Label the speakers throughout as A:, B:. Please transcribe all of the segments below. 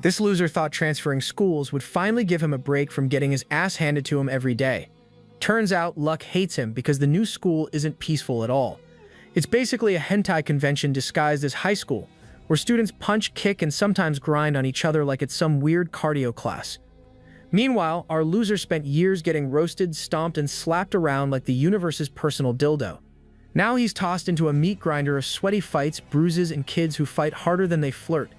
A: This loser thought transferring schools would finally give him a break from getting his ass handed to him every day. Turns out luck hates him because the new school isn't peaceful at all. It's basically a hentai convention disguised as high school, where students punch, kick, and sometimes grind on each other like it's some weird cardio class. Meanwhile, our loser spent years getting roasted, stomped, and slapped around like the universe's personal dildo. Now he's tossed into a meat grinder of sweaty fights, bruises, and kids who fight harder than they flirt.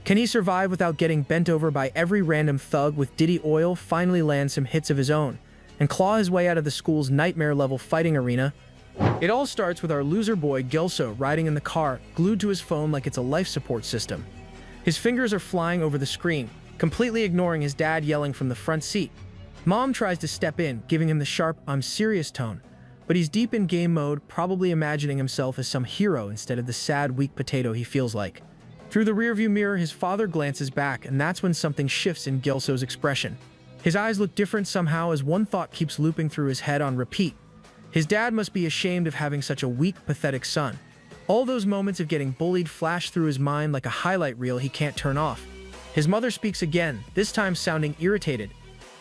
A: Can he survive without getting bent over by every random thug with Diddy oil, finally land some hits of his own, and claw his way out of the school's nightmare-level fighting arena? It all starts with our loser boy Gilso riding in the car, glued to his phone like it's a life support system. His fingers are flying over the screen, completely ignoring his dad yelling from the front seat. Mom tries to step in, giving him the sharp, "I'm serious" tone, but he's deep in game mode, probably imagining himself as some hero instead of the sad, weak potato he feels like. Through the rearview mirror, his father glances back, and that's when something shifts in Gilso's expression. His eyes look different somehow as one thought keeps looping through his head on repeat. His dad must be ashamed of having such a weak, pathetic son. All those moments of getting bullied flash through his mind like a highlight reel he can't turn off. His mother speaks again, this time sounding irritated,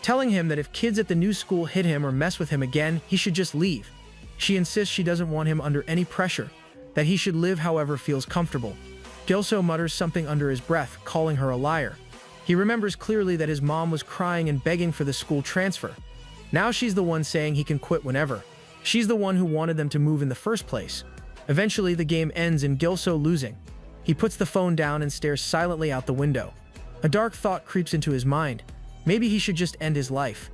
A: telling him that if kids at the new school hit him or mess with him again, he should just leave. She insists she doesn't want him under any pressure, that he should live however feels comfortable. Gilso mutters something under his breath, calling her a liar. He remembers clearly that his mom was crying and begging for the school transfer. Now she's the one saying he can quit whenever. She's the one who wanted them to move in the first place. Eventually, the game ends in Gilso losing. He puts the phone down and stares silently out the window. A dark thought creeps into his mind. Maybe he should just end his life.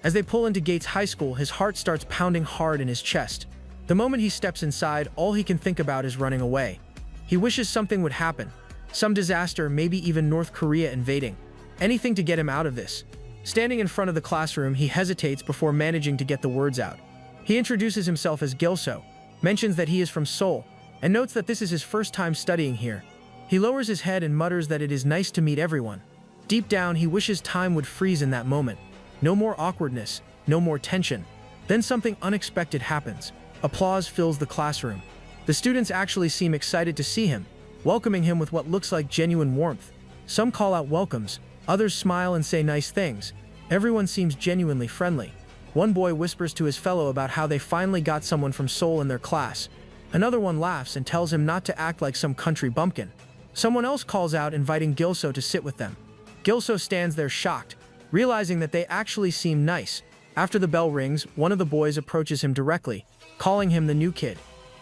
A: As they pull into Gates High School, his heart starts pounding hard in his chest. The moment he steps inside, all he can think about is running away. He wishes something would happen. Some disaster, maybe even North Korea invading. Anything to get him out of this. Standing in front of the classroom, he hesitates before managing to get the words out. He introduces himself as Gilso, mentions that he is from Seoul, and notes that this is his first time studying here. He lowers his head and mutters that it is nice to meet everyone. Deep down, he wishes time would freeze in that moment. No more awkwardness, no more tension. Then something unexpected happens. Applause fills the classroom. The students actually seem excited to see him, welcoming him with what looks like genuine warmth. Some call out welcomes, others smile and say nice things. Everyone seems genuinely friendly. One boy whispers to his fellow about how they finally got someone from Seoul in their class. Another one laughs and tells him not to act like some country bumpkin. Someone else calls out, inviting Gilso to sit with them. Gilso stands there shocked, realizing that they actually seem nice. After the bell rings, one of the boys approaches him directly, calling him the new kid.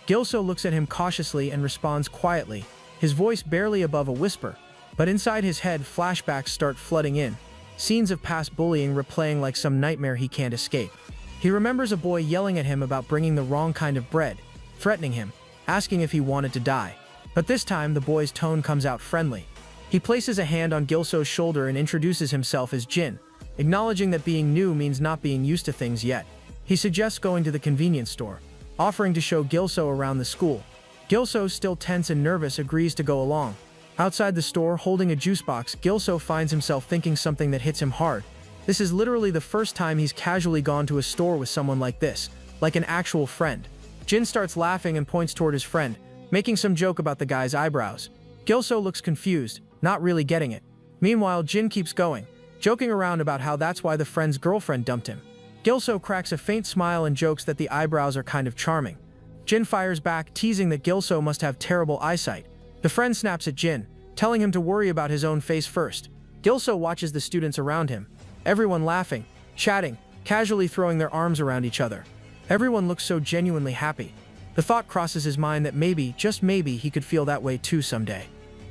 A: Gilso looks at him cautiously and responds quietly, his voice barely above a whisper. But inside his head, flashbacks start flooding in. Scenes of past bullying replaying like some nightmare he can't escape. He remembers a boy yelling at him about bringing the wrong kind of bread, threatening him, asking if he wanted to die. But this time, the boy's tone comes out friendly. He places a hand on Gilso's shoulder and introduces himself as Jin, acknowledging that being new means not being used to things yet. He suggests going to the convenience store, offering to show Gilso around the school. Gilso, still tense and nervous, agrees to go along. Outside the store, holding a juice box, Gilso finds himself thinking something that hits him hard. This is literally the first time he's casually gone to a store with someone like this, like an actual friend. Jin starts laughing and points toward his friend, making some joke about the guy's eyebrows. Gilso looks confused, not really getting it. Meanwhile, Jin keeps going, joking around about how that's why the friend's girlfriend dumped him. Gilso cracks a faint smile and jokes that the eyebrows are kind of charming. Jin fires back, teasing that Gilso must have terrible eyesight. The friend snaps at Jin, telling him to worry about his own face first. Gilso watches the students around him, everyone laughing, chatting, casually throwing their arms around each other. Everyone looks so genuinely happy. The thought crosses his mind that maybe, just maybe, he could feel that way too someday.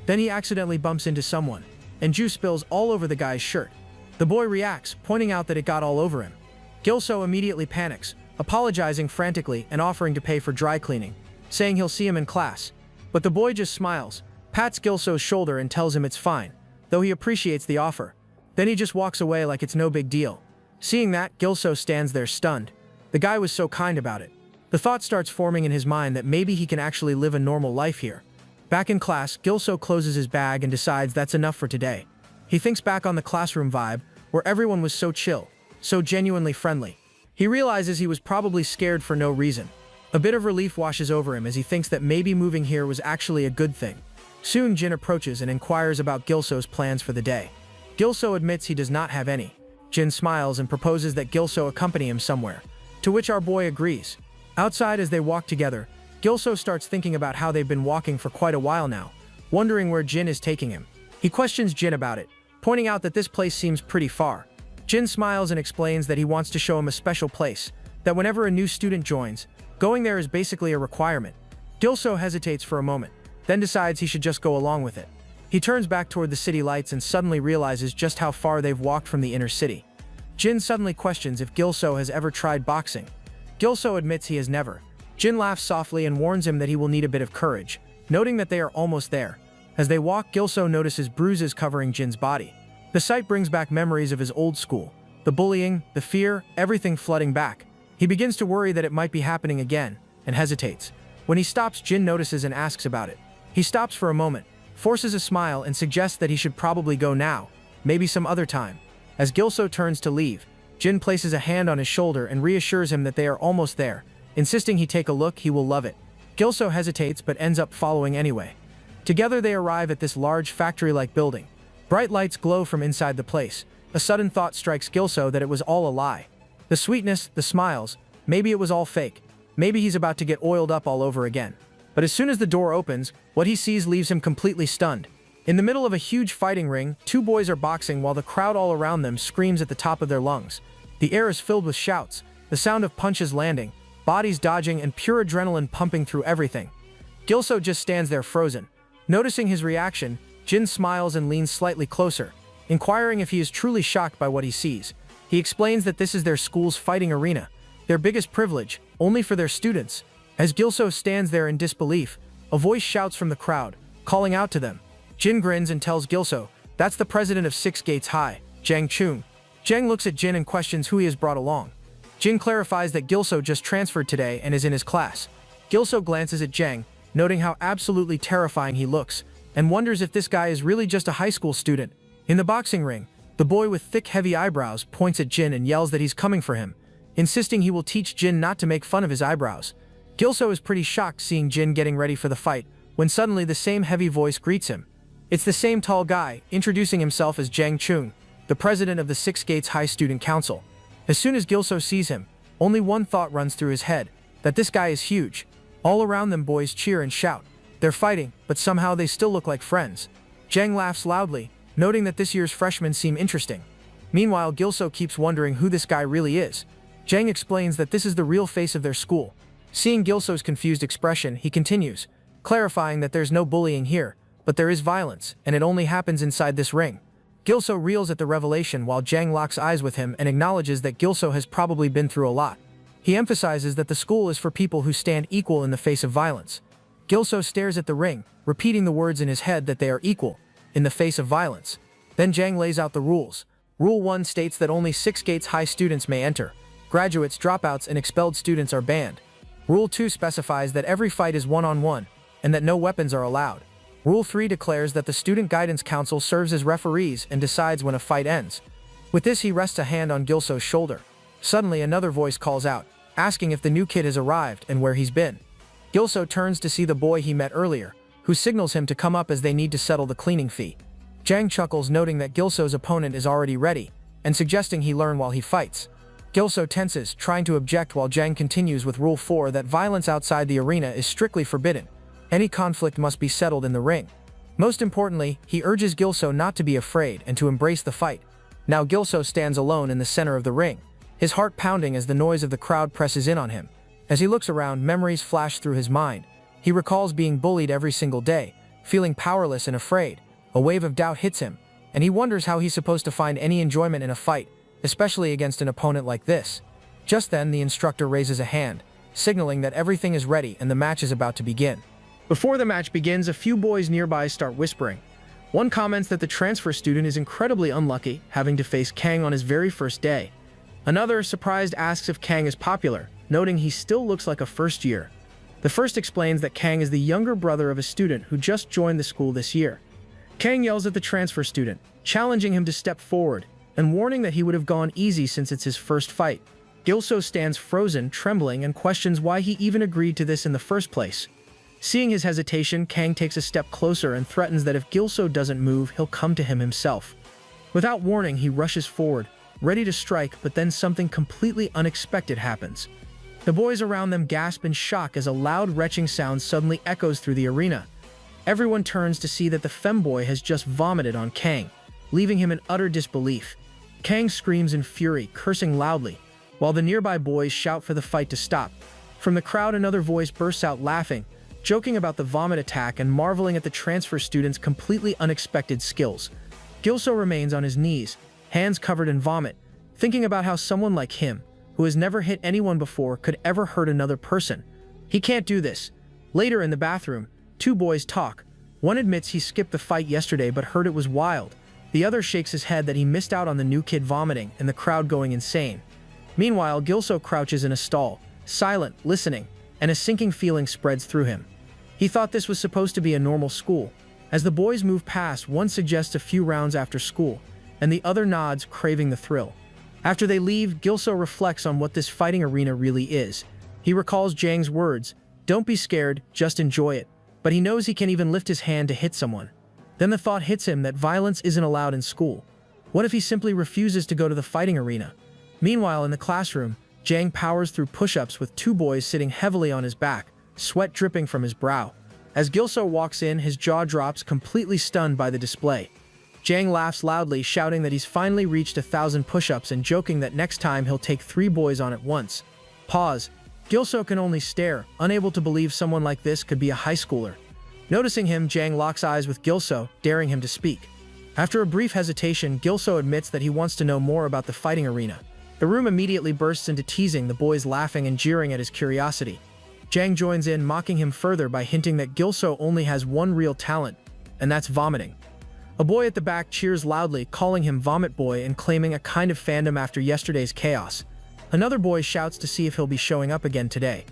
A: Then he accidentally bumps into someone, and juice spills all over the guy's shirt. The boy reacts, pointing out that it got all over him. Gilso immediately panics, apologizing frantically and offering to pay for dry cleaning, saying he'll see him in class. But the boy just smiles, pats Gilso's shoulder and tells him it's fine, though he appreciates the offer. Then he just walks away like it's no big deal. Seeing that, Gilso stands there stunned. The guy was so kind about it. The thought starts forming in his mind that maybe he can actually live a normal life here. Back in class, Gilso closes his bag and decides that's enough for today. He thinks back on the classroom vibe, where everyone was so chill, so genuinely friendly. He realizes he was probably scared for no reason. A bit of relief washes over him as he thinks that maybe moving here was actually a good thing. Soon Jin approaches and inquires about Gilso's plans for the day. Gilso admits he does not have any. Jin smiles and proposes that Gilso accompany him somewhere, to which our boy agrees. Outside as they walk together, Gilso starts thinking about how they've been walking for quite a while now, wondering where Jin is taking him. He questions Jin about it, pointing out that this place seems pretty far. Jin smiles and explains that he wants to show him a special place, that whenever a new student joins, going there is basically a requirement. Gilso hesitates for a moment, then decides he should just go along with it. He turns back toward the city lights and suddenly realizes just how far they've walked from the inner city. Jin suddenly questions if Gilso has ever tried boxing. Gilso admits he has never. Jin laughs softly and warns him that he will need a bit of courage, noting that they are almost there. As they walk, Gilso notices bruises covering Jin's body. The sight brings back memories of his old school. The bullying, the fear, everything flooding back. He begins to worry that it might be happening again, and hesitates. When he stops, Jin notices and asks about it. He stops for a moment, forces a smile and suggests that he should probably go now, maybe some other time. As Gilso turns to leave, Jin places a hand on his shoulder and reassures him that they are almost there, insisting he take a look, he will love it. Gilso hesitates but ends up following anyway. Together they arrive at this large factory-like building. Bright lights glow from inside the place. A sudden thought strikes Gilso that it was all a lie. The sweetness, the smiles, maybe it was all fake. Maybe he's about to get oiled up all over again. But as soon as the door opens, what he sees leaves him completely stunned. In the middle of a huge fighting ring, two boys are boxing while the crowd all around them screams at the top of their lungs. The air is filled with shouts, the sound of punches landing, bodies dodging, and pure adrenaline pumping through everything. Gilso just stands there frozen. Noticing his reaction, Jin smiles and leans slightly closer, inquiring if he is truly shocked by what he sees. He explains that this is their school's fighting arena, their biggest privilege, only for their students. As Gilso stands there in disbelief, a voice shouts from the crowd, calling out to them. Jin grins and tells Gilso, that's the president of Six Gates High, Jang Chung. Jang looks at Jin and questions who he has brought along. Jin clarifies that Gilso just transferred today and is in his class. Gilso glances at Jang, noting how absolutely terrifying he looks, and wonders if this guy is really just a high school student. In the boxing ring, the boy with thick, heavy eyebrows points at Jin and yells that he's coming for him, insisting he will teach Jin not to make fun of his eyebrows. Gilso is pretty shocked seeing Jin getting ready for the fight, when suddenly the same heavy voice greets him. It's the same tall guy, introducing himself as Jang Chung, the president of the Six Gates High Student Council. As soon as Gilso sees him, only one thought runs through his head, that this guy is huge. All around them boys cheer and shout. They're fighting, but somehow they still look like friends. Jang laughs loudly, noting that this year's freshmen seem interesting. Meanwhile, Gilso keeps wondering who this guy really is. Jang explains that this is the real face of their school. Seeing Gilso's confused expression, he continues, clarifying that there's no bullying here, but there is violence, and it only happens inside this ring. Gilso reels at the revelation while Jang locks eyes with him and acknowledges that Gilso has probably been through a lot. He emphasizes that the school is for people who stand equal in the face of violence. Gilso stares at the ring, repeating the words in his head that they are equal in the face of violence. Then Jang lays out the rules. Rule 1 states that only Six Gates High students may enter. Graduates, dropouts, and expelled students are banned. Rule 2 specifies that every fight is one-on-one, and that no weapons are allowed. Rule 3 declares that the Student Guidance Council serves as referees and decides when a fight ends. With this, he rests a hand on Gilso's shoulder. Suddenly, another voice calls out, asking if the new kid has arrived and where he's been. Gilso turns to see the boy he met earlier, who signals him to come up as they need to settle the cleaning fee. Jang chuckles, noting that Gilso's opponent is already ready, and suggesting he learn while he fights. Gilso tenses, trying to object while Jang continues with Rule 4 that violence outside the arena is strictly forbidden. Any conflict must be settled in the ring. Most importantly, he urges Gilso not to be afraid and to embrace the fight. Now Gilso stands alone in the center of the ring, his heart pounding as the noise of the crowd presses in on him. As he looks around, memories flash through his mind. He recalls being bullied every single day, feeling powerless and afraid. A wave of doubt hits him, and he wonders how he's supposed to find any enjoyment in a fight, especially against an opponent like this. Just then, the instructor raises a hand, signaling that everything is ready and the match is about to begin. Before the match begins, a few boys nearby start whispering. One comments that the transfer student is incredibly unlucky, having to face Kang on his very first day. Another, surprised, asks if Kang is popular, noting he still looks like a first year. The first explains that Kang is the younger brother of a student who just joined the school this year. Kang yells at the transfer student, challenging him to step forward, and warning that he would have gone easy since it's his first fight. Gilso stands frozen, trembling, and questions why he even agreed to this in the first place. Seeing his hesitation, Kang takes a step closer and threatens that if Gilso doesn't move, he'll come to him himself. Without warning, he rushes forward, ready to strike, but then something completely unexpected happens. The boys around them gasp in shock as a loud retching sound suddenly echoes through the arena. Everyone turns to see that the femboy has just vomited on Kang, leaving him in utter disbelief. Kang screams in fury, cursing loudly, while the nearby boys shout for the fight to stop. From the crowd, another voice bursts out laughing, joking about the vomit attack and marveling at the transfer student's completely unexpected skills. Gilso remains on his knees, hands covered in vomit, thinking about how someone like him, who has never hit anyone before, could ever hurt another person. He can't do this. Later in the bathroom, two boys talk. One admits he skipped the fight yesterday but heard it was wild. The other shakes his head that he missed out on the new kid vomiting and the crowd going insane. Meanwhile, Gilso crouches in a stall, silent, listening, and a sinking feeling spreads through him. He thought this was supposed to be a normal school. As the boys move past, one suggests a few rounds after school, and the other nods, craving the thrill. After they leave, Gilso reflects on what this fighting arena really is. He recalls Jang's words, "Don't be scared, just enjoy it." But he knows he can't even lift his hand to hit someone. Then the thought hits him that violence isn't allowed in school. What if he simply refuses to go to the fighting arena? Meanwhile, in the classroom, Jang powers through push-ups with two boys sitting heavily on his back, sweat dripping from his brow. As Gilso walks in, his jaw drops, completely stunned by the display. Jang laughs loudly, shouting that he's finally reached 1,000 push-ups and joking that next time he'll take 3 boys on at once. Pause. Gilso can only stare, unable to believe someone like this could be a high schooler. Noticing him, Jang locks eyes with Gilso, daring him to speak. After a brief hesitation, Gilso admits that he wants to know more about the fighting arena. The room immediately bursts into teasing, the boys laughing and jeering at his curiosity. Jang joins in, mocking him further by hinting that Gilso only has one real talent, and that's vomiting. A boy at the back cheers loudly, calling him Vomit Boy and claiming a kind of fandom after yesterday's chaos. Another boy shouts to see if he'll be showing up again today.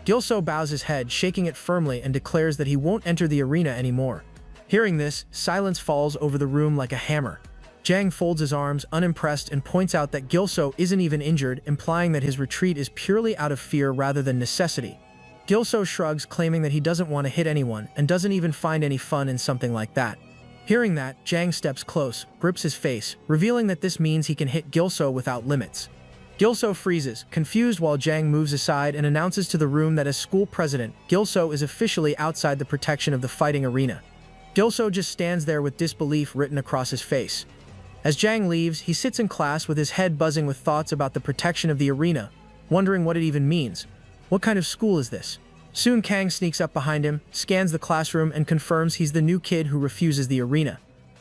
A: Gilso bows his head, shaking it firmly, and declares that he won't enter the arena anymore. Hearing this, silence falls over the room like a hammer. Jang folds his arms, unimpressed, and points out that Gilso isn't even injured, implying that his retreat is purely out of fear rather than necessity. Gilso shrugs, claiming that he doesn't want to hit anyone and doesn't even find any fun in something like that. Hearing that, Jang steps close, grips his face, revealing that this means he can hit Gilso without limits. Gilso freezes, confused, while Jang moves aside and announces to the room that as school president, Gilso is officially outside the protection of the fighting arena. Gilso just stands there with disbelief written across his face. As Jang leaves, he sits in class with his head buzzing with thoughts about the protection of the arena, wondering what it even means. What kind of school is this? Soon Kang sneaks up behind him, scans the classroom, and confirms he's the new kid who refuses the arena.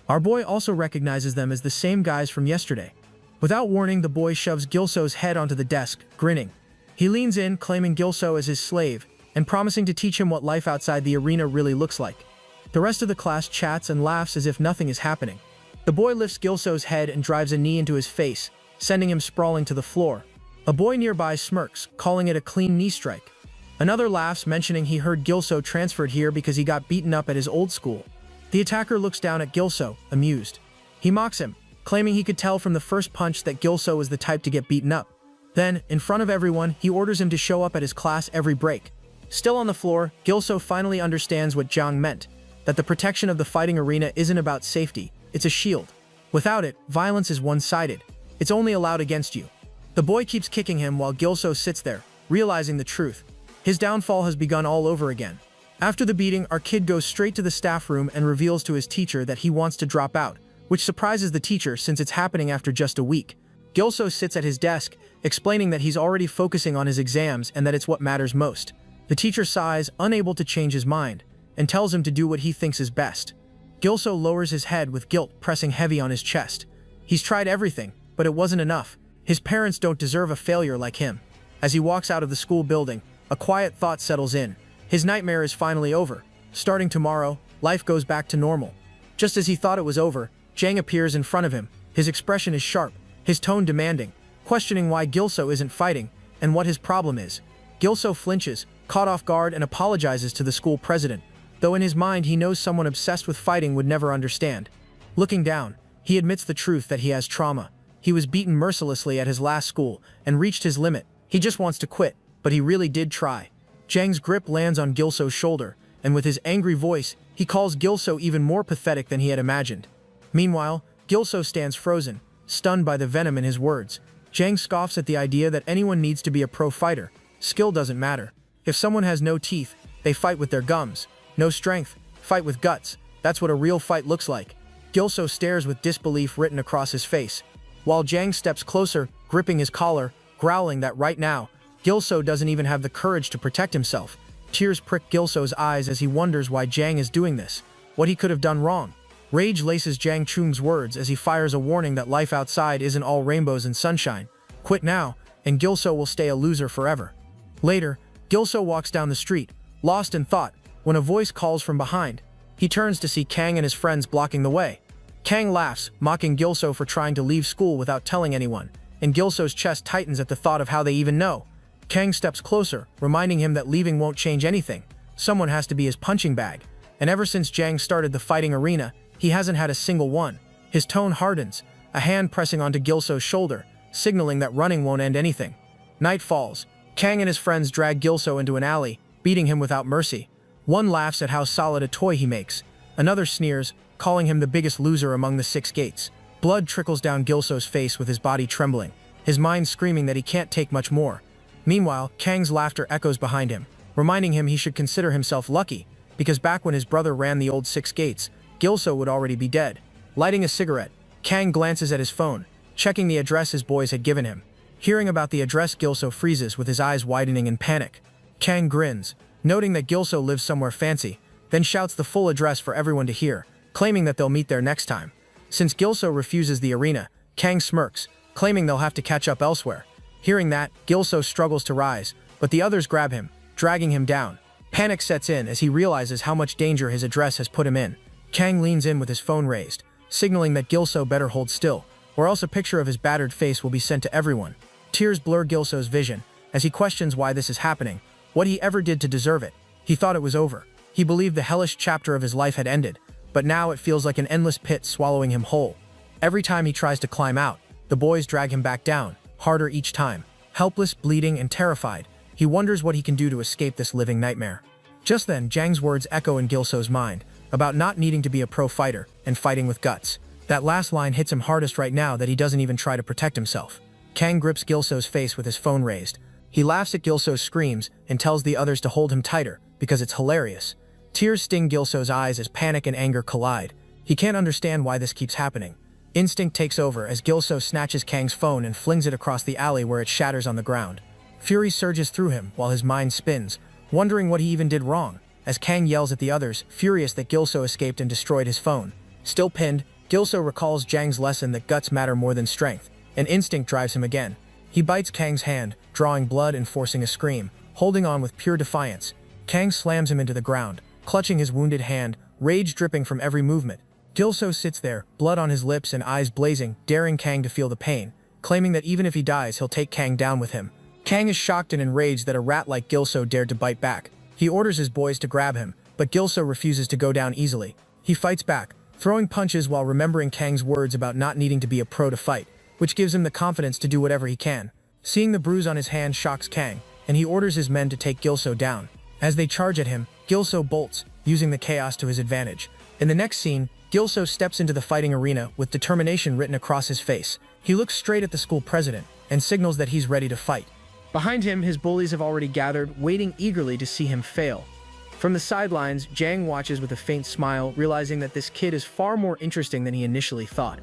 A: Our boy also recognizes them as the same guys from yesterday. Without warning, the boy shoves Gilso's head onto the desk, grinning. He leans in, claiming Gilso as his slave, and promising to teach him what life outside the arena really looks like. The rest of the class chats and laughs as if nothing is happening. The boy lifts Gilso's head and drives a knee into his face, sending him sprawling to the floor. A boy nearby smirks, calling it a clean knee strike. Another laughs, mentioning he heard Gilso transferred here because he got beaten up at his old school. The attacker looks down at Gilso, amused. He mocks him, claiming he could tell from the first punch that Gilso was the type to get beaten up. Then, in front of everyone, he orders him to show up at his class every break. Still on the floor, Gilso finally understands what Jang meant, that the protection of the fighting arena isn't about safety, it's a shield. Without it, violence is one-sided. It's only allowed against you. The boy keeps kicking him while Gilso sits there, realizing the truth. His downfall has begun all over again. After the beating, our kid goes straight to the staff room and reveals to his teacher that he wants to drop out, which surprises the teacher since it's happening after just a week. Gilso sits at his desk, explaining that he's already focusing on his exams and that it's what matters most. The teacher sighs, unable to change his mind, and tells him to do what he thinks is best. Gilso lowers his head with guilt pressing heavy on his chest. He's tried everything, but it wasn't enough. His parents don't deserve a failure like him. As he walks out of the school building, a quiet thought settles in. His nightmare is finally over. Starting tomorrow, life goes back to normal. Just as he thought it was over, Jang appears in front of him. His expression is sharp, his tone demanding, questioning why Gilso isn't fighting and what his problem is. Gilso flinches, caught off guard, and apologizes to the school president, though in his mind he knows someone obsessed with fighting would never understand. Looking down, he admits the truth that he has trauma. He was beaten mercilessly at his last school and reached his limit. He just wants to quit, but he really did try. Jang's grip lands on Gilso's shoulder, and with his angry voice, he calls Gilso even more pathetic than he had imagined. Meanwhile, Gilso stands frozen, stunned by the venom in his words. Jang scoffs at the idea that anyone needs to be a pro fighter. Skill doesn't matter. If someone has no teeth, they fight with their gums. No strength, fight with guts. That's what a real fight looks like. Gilso stares with disbelief written across his face, while Jang steps closer, gripping his collar, growling that right now, Gilso doesn't even have the courage to protect himself. Tears prick Gilso's eyes as he wonders why Jang is doing this, what he could have done wrong. Rage laces Jang Chung's words as he fires a warning that life outside isn't all rainbows and sunshine. Quit now, and Gilso will stay a loser forever. Later, Gilso walks down the street, lost in thought, when a voice calls from behind. He turns to see Kang and his friends blocking the way. Kang laughs, mocking Gilso for trying to leave school without telling anyone, and Gilso's chest tightens at the thought of how they even know. Kang steps closer, reminding him that leaving won't change anything. Someone has to be his punching bag. And ever since Jang started the fighting arena, he hasn't had a single one. His tone hardens, a hand pressing onto Gilso's shoulder, signaling that running won't end anything. Night falls. Kang and his friends drag Gilso into an alley, beating him without mercy. One laughs at how solid a toy he makes. Another sneers, calling him the biggest loser among the 6 gates. Blood trickles down Gilso's face with his body trembling, his mind screaming that he can't take much more. Meanwhile, Kang's laughter echoes behind him, reminding him he should consider himself lucky, because back when his brother ran the old 6 gates, Gilso would already be dead. Lighting a cigarette, Kang glances at his phone, checking the address his boys had given him. Hearing about the address, Gilso freezes with his eyes widening in panic. Kang grins, noting that Gilso lives somewhere fancy, then shouts the full address for everyone to hear, claiming that they'll meet there next time. Since Gilso refuses the arena, Kang smirks, claiming they'll have to catch up elsewhere. Hearing that, Gilso struggles to rise, but the others grab him, dragging him down. Panic sets in as he realizes how much danger his address has put him in. Kang leans in with his phone raised, signaling that Gilso better hold still, or else a picture of his battered face will be sent to everyone. Tears blur Gilso's vision, as he questions why this is happening, what he ever did to deserve it. He thought it was over. He believed the hellish chapter of his life had ended, but now it feels like an endless pit swallowing him whole. Every time he tries to climb out, the boys drag him back down, harder each time. Helpless, bleeding, and terrified, he wonders what he can do to escape this living nightmare. Just then, Jang's words echo in Gilso's mind, about not needing to be a pro fighter and fighting with guts. That last line hits him hardest right now that he doesn't even try to protect himself. Kang grips Gilso's face with his phone raised. He laughs at Gilso's screams and tells the others to hold him tighter, because it's hilarious. Tears sting Gilso's eyes as panic and anger collide. He can't understand why this keeps happening. Instinct takes over as Gilso snatches Kang's phone and flings it across the alley where it shatters on the ground. Fury surges through him while his mind spins, wondering what he even did wrong, as Kang yells at the others, furious that Gilso escaped and destroyed his phone. Still pinned, Gilso recalls Jang's lesson that guts matter more than strength, and instinct drives him again. He bites Kang's hand, drawing blood and forcing a scream, holding on with pure defiance. Kang slams him into the ground, clutching his wounded hand, rage dripping from every movement. Gilso sits there, blood on his lips and eyes blazing, daring Kang to feel the pain, claiming that even if he dies, he'll take Kang down with him. Kang is shocked and enraged that a rat like Gilso dared to bite back. He orders his boys to grab him, but Gilso refuses to go down easily. He fights back, throwing punches while remembering Kang's words about not needing to be a pro to fight, which gives him the confidence to do whatever he can. Seeing the bruise on his hand shocks Kang, and he orders his men to take Gilso down. As they charge at him, Gilso bolts, using the chaos to his advantage. In the next scene, Gilso steps into the fighting arena with determination written across his face. He looks straight at the school president and signals that he's ready to fight. Behind him, his bullies have already gathered, waiting eagerly to see him fail. From the sidelines, Jang watches with a faint smile, realizing that this kid is far more interesting than he initially thought.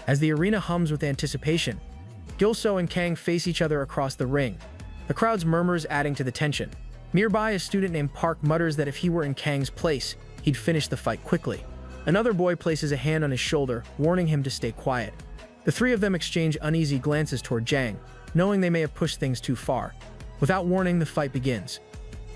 A: As the arena hums with anticipation, Gilso and Kang face each other across the ring, the crowd's murmurs adding to the tension. Nearby, a student named Park mutters that if he were in Kang's place, he'd finish the fight quickly. Another boy places a hand on his shoulder, warning him to stay quiet. The three of them exchange uneasy glances toward Jang, knowing they may have pushed things too far. Without warning, the fight begins.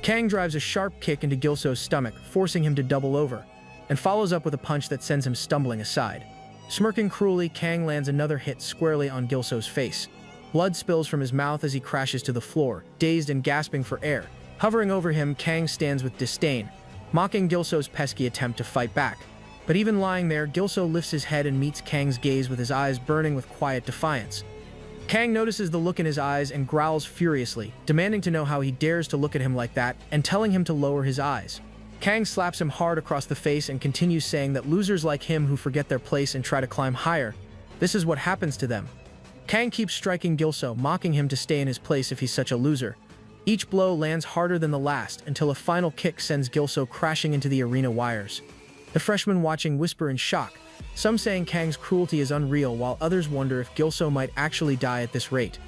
A: Kang drives a sharp kick into Gilso's stomach, forcing him to double over, and follows up with a punch that sends him stumbling aside. Smirking cruelly, Kang lands another hit squarely on Gilso's face. Blood spills from his mouth as he crashes to the floor, dazed and gasping for air. Hovering over him, Kang stands with disdain, mocking Gilso's pesky attempt to fight back. But even lying there, Gilso lifts his head and meets Kang's gaze with his eyes burning with quiet defiance. Kang notices the look in his eyes and growls furiously, demanding to know how he dares to look at him like that and telling him to lower his eyes. Kang slaps him hard across the face and continues saying that losers like him who forget their place and try to climb higher, this is what happens to them. Kang keeps striking Gilso, mocking him to stay in his place if he's such a loser. Each blow lands harder than the last until a final kick sends Gilso crashing into the arena wires. The freshmen watching whisper in shock, some saying Kang's cruelty is unreal while others wonder if Gilso might actually die at this rate.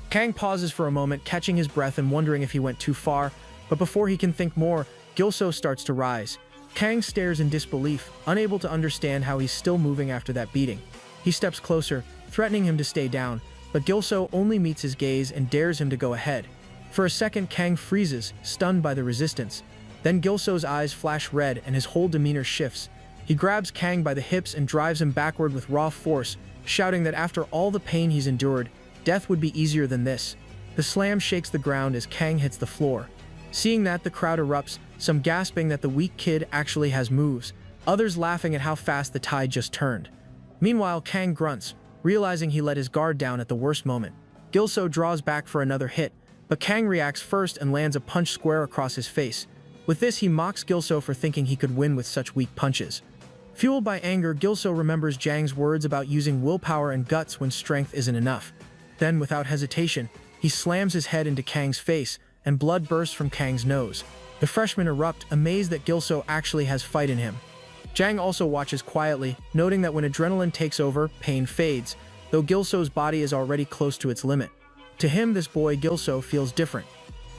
A: Kang pauses for a moment, catching his breath and wondering if he went too far, but before he can think more, Gilso starts to rise. Kang stares in disbelief, unable to understand how he's still moving after that beating. He steps closer, threatening him to stay down, but Gilso only meets his gaze and dares him to go ahead. For a second, Kang freezes, stunned by the resistance. Then Gilso's eyes flash red and his whole demeanor shifts. He grabs Kang by the hips and drives him backward with raw force, shouting that after all the pain he's endured, death would be easier than this. The slam shakes the ground as Kang hits the floor. Seeing that, the crowd erupts, some gasping that the weak kid actually has moves, others laughing at how fast the tide just turned. Meanwhile, Kang grunts, realizing he let his guard down at the worst moment. Gilso draws back for another hit, but Kang reacts first and lands a punch square across his face. With this, he mocks Gilso for thinking he could win with such weak punches. Fueled by anger, Gilso remembers Jang's words about using willpower and guts when strength isn't enough. Then, without hesitation, he slams his head into Kang's face, and blood bursts from Kang's nose. The freshmen erupt, amazed that Gilso actually has fight in him. Jang also watches quietly, noting that when adrenaline takes over, pain fades, though Gilso's body is already close to its limit. To him, this boy Gilso feels different.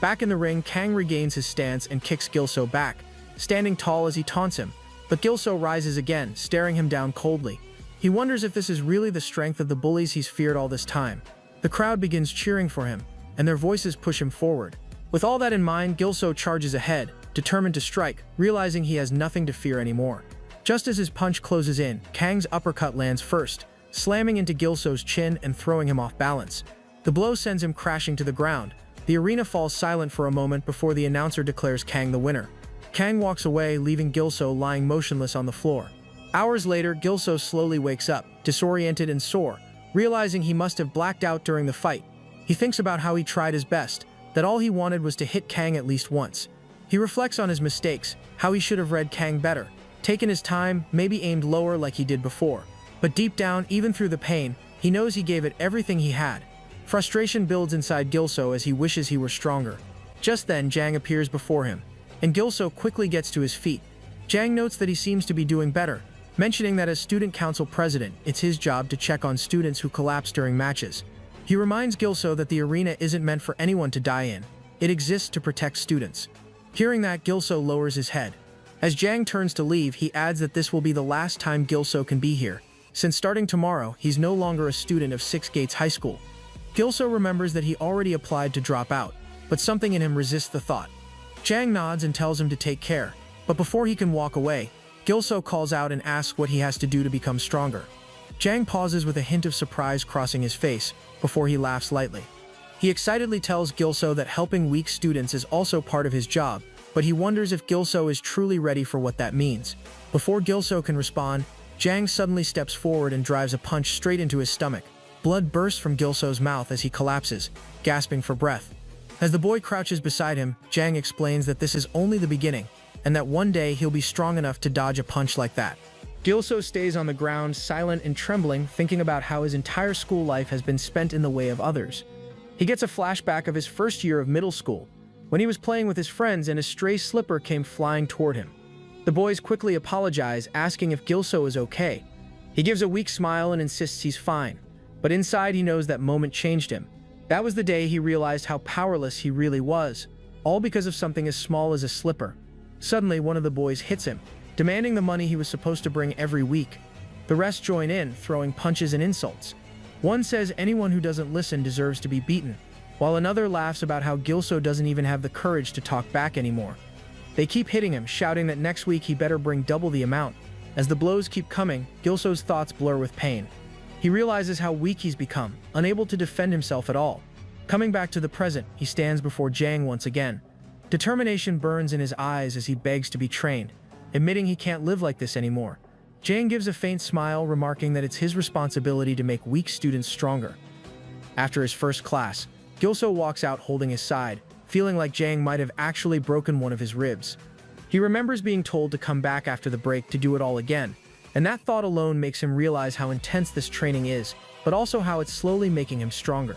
A: Back in the ring, Kang regains his stance and kicks Gilso back, standing tall as he taunts him. But Gilso rises again, staring him down coldly. He wonders if this is really the strength of the bullies he's feared all this time. The crowd begins cheering for him, and their voices push him forward. With all that in mind, Gilso charges ahead, determined to strike, realizing he has nothing to fear anymore. Just as his punch closes in, Kang's uppercut lands first, slamming into Gilso's chin and throwing him off balance. The blow sends him crashing to the ground. The arena falls silent for a moment before the announcer declares Kang the winner. Kang walks away, leaving Gilso lying motionless on the floor. Hours later, Gilso slowly wakes up, disoriented and sore, realizing he must have blacked out during the fight. He thinks about how he tried his best, that all he wanted was to hit Kang at least once. He reflects on his mistakes, how he should have read Kang better, taken his time, maybe aimed lower like he did before. But deep down, even through the pain, he knows he gave it everything he had. Frustration builds inside Gilso as he wishes he were stronger. Just then, Jang appears before him, and Gilso quickly gets to his feet. Jang notes that he seems to be doing better, mentioning that as student council president, it's his job to check on students who collapse during matches. He reminds Gilso that the arena isn't meant for anyone to die in. It exists to protect students. Hearing that, Gilso lowers his head. As Jang turns to leave, he adds that this will be the last time Gilso can be here, since starting tomorrow, he's no longer a student of Six Gates High School. Gilso remembers that he already applied to drop out, but something in him resists the thought. Jang nods and tells him to take care, but before he can walk away, Gilso calls out and asks what he has to do to become stronger. Jang pauses with a hint of surprise crossing his face, before he laughs lightly. He excitedly tells Gilso that helping weak students is also part of his job, but he wonders if Gilso is truly ready for what that means. Before Gilso can respond, Jang suddenly steps forward and drives a punch straight into his stomach. Blood bursts from Gilso's mouth as he collapses, gasping for breath. As the boy crouches beside him, Jang explains that this is only the beginning, and that one day he'll be strong enough to dodge a punch like that. Gilso stays on the ground, silent and trembling, thinking about how his entire school life has been spent in the way of others. He gets a flashback of his first year of middle school, when he was playing with his friends and a stray slipper came flying toward him. The boys quickly apologize, asking if Gilso is okay. He gives a weak smile and insists he's fine, but inside he knows that moment changed him. That was the day he realized how powerless he really was, all because of something as small as a slipper. Suddenly, one of the boys hits him, demanding the money he was supposed to bring every week. The rest join in, throwing punches and insults. One says anyone who doesn't listen deserves to be beaten, while another laughs about how Gilso doesn't even have the courage to talk back anymore. They keep hitting him, shouting that next week he better bring double the amount. As the blows keep coming, Gilso's thoughts blur with pain. He realizes how weak he's become, unable to defend himself at all. Coming back to the present, he stands before Jang once again. Determination burns in his eyes as he begs to be trained, admitting he can't live like this anymore. Jang gives a faint smile, remarking that it's his responsibility to make weak students stronger. After his first class, Gilso walks out holding his side, feeling like Jang might have actually broken one of his ribs. He remembers being told to come back after the break to do it all again, and that thought alone makes him realize how intense this training is, but also how it's slowly making him stronger.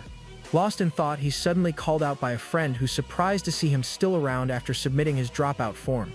A: Lost in thought, he's suddenly called out by a friend who's surprised to see him still around after submitting his dropout form.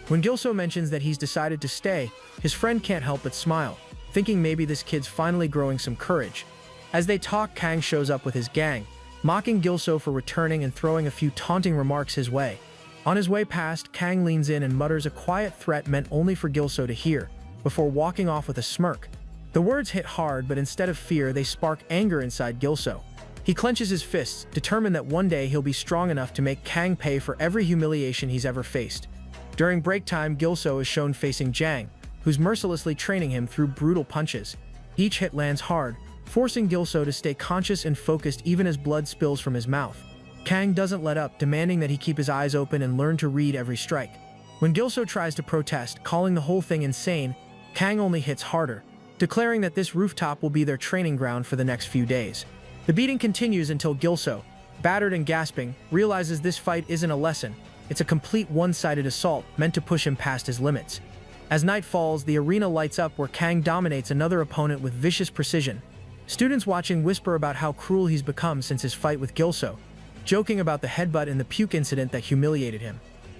A: When Gilso mentions that he's decided to stay, his friend can't help but smile, thinking maybe this kid's finally growing some courage. As they talk, Kang shows up with his gang, mocking Gilso for returning and throwing a few taunting remarks his way. On his way past, Kang leans in and mutters a quiet threat meant only for Gilso to hear, before walking off with a smirk. The words hit hard, but instead of fear, they spark anger inside Gilso. He clenches his fists, determined that one day he'll be strong enough to make Kang pay for every humiliation he's ever faced. During break time, Gilso is shown facing Jang, who's mercilessly training him through brutal punches. Each hit lands hard, forcing Gilso to stay conscious and focused even as blood spills from his mouth. Kang doesn't let up, demanding that he keep his eyes open and learn to read every strike. When Gilso tries to protest, calling the whole thing insane, Kang only hits harder, declaring that this rooftop will be their training ground for the next few days. The beating continues until Gilso, battered and gasping, realizes this fight isn't a lesson. It's a complete one-sided assault meant to push him past his limits. As night falls, the arena lights up where Kang dominates another opponent with vicious precision. Students watching whisper about how cruel he's become since his fight with Gilso, joking about the headbutt and the puke incident that humiliated him.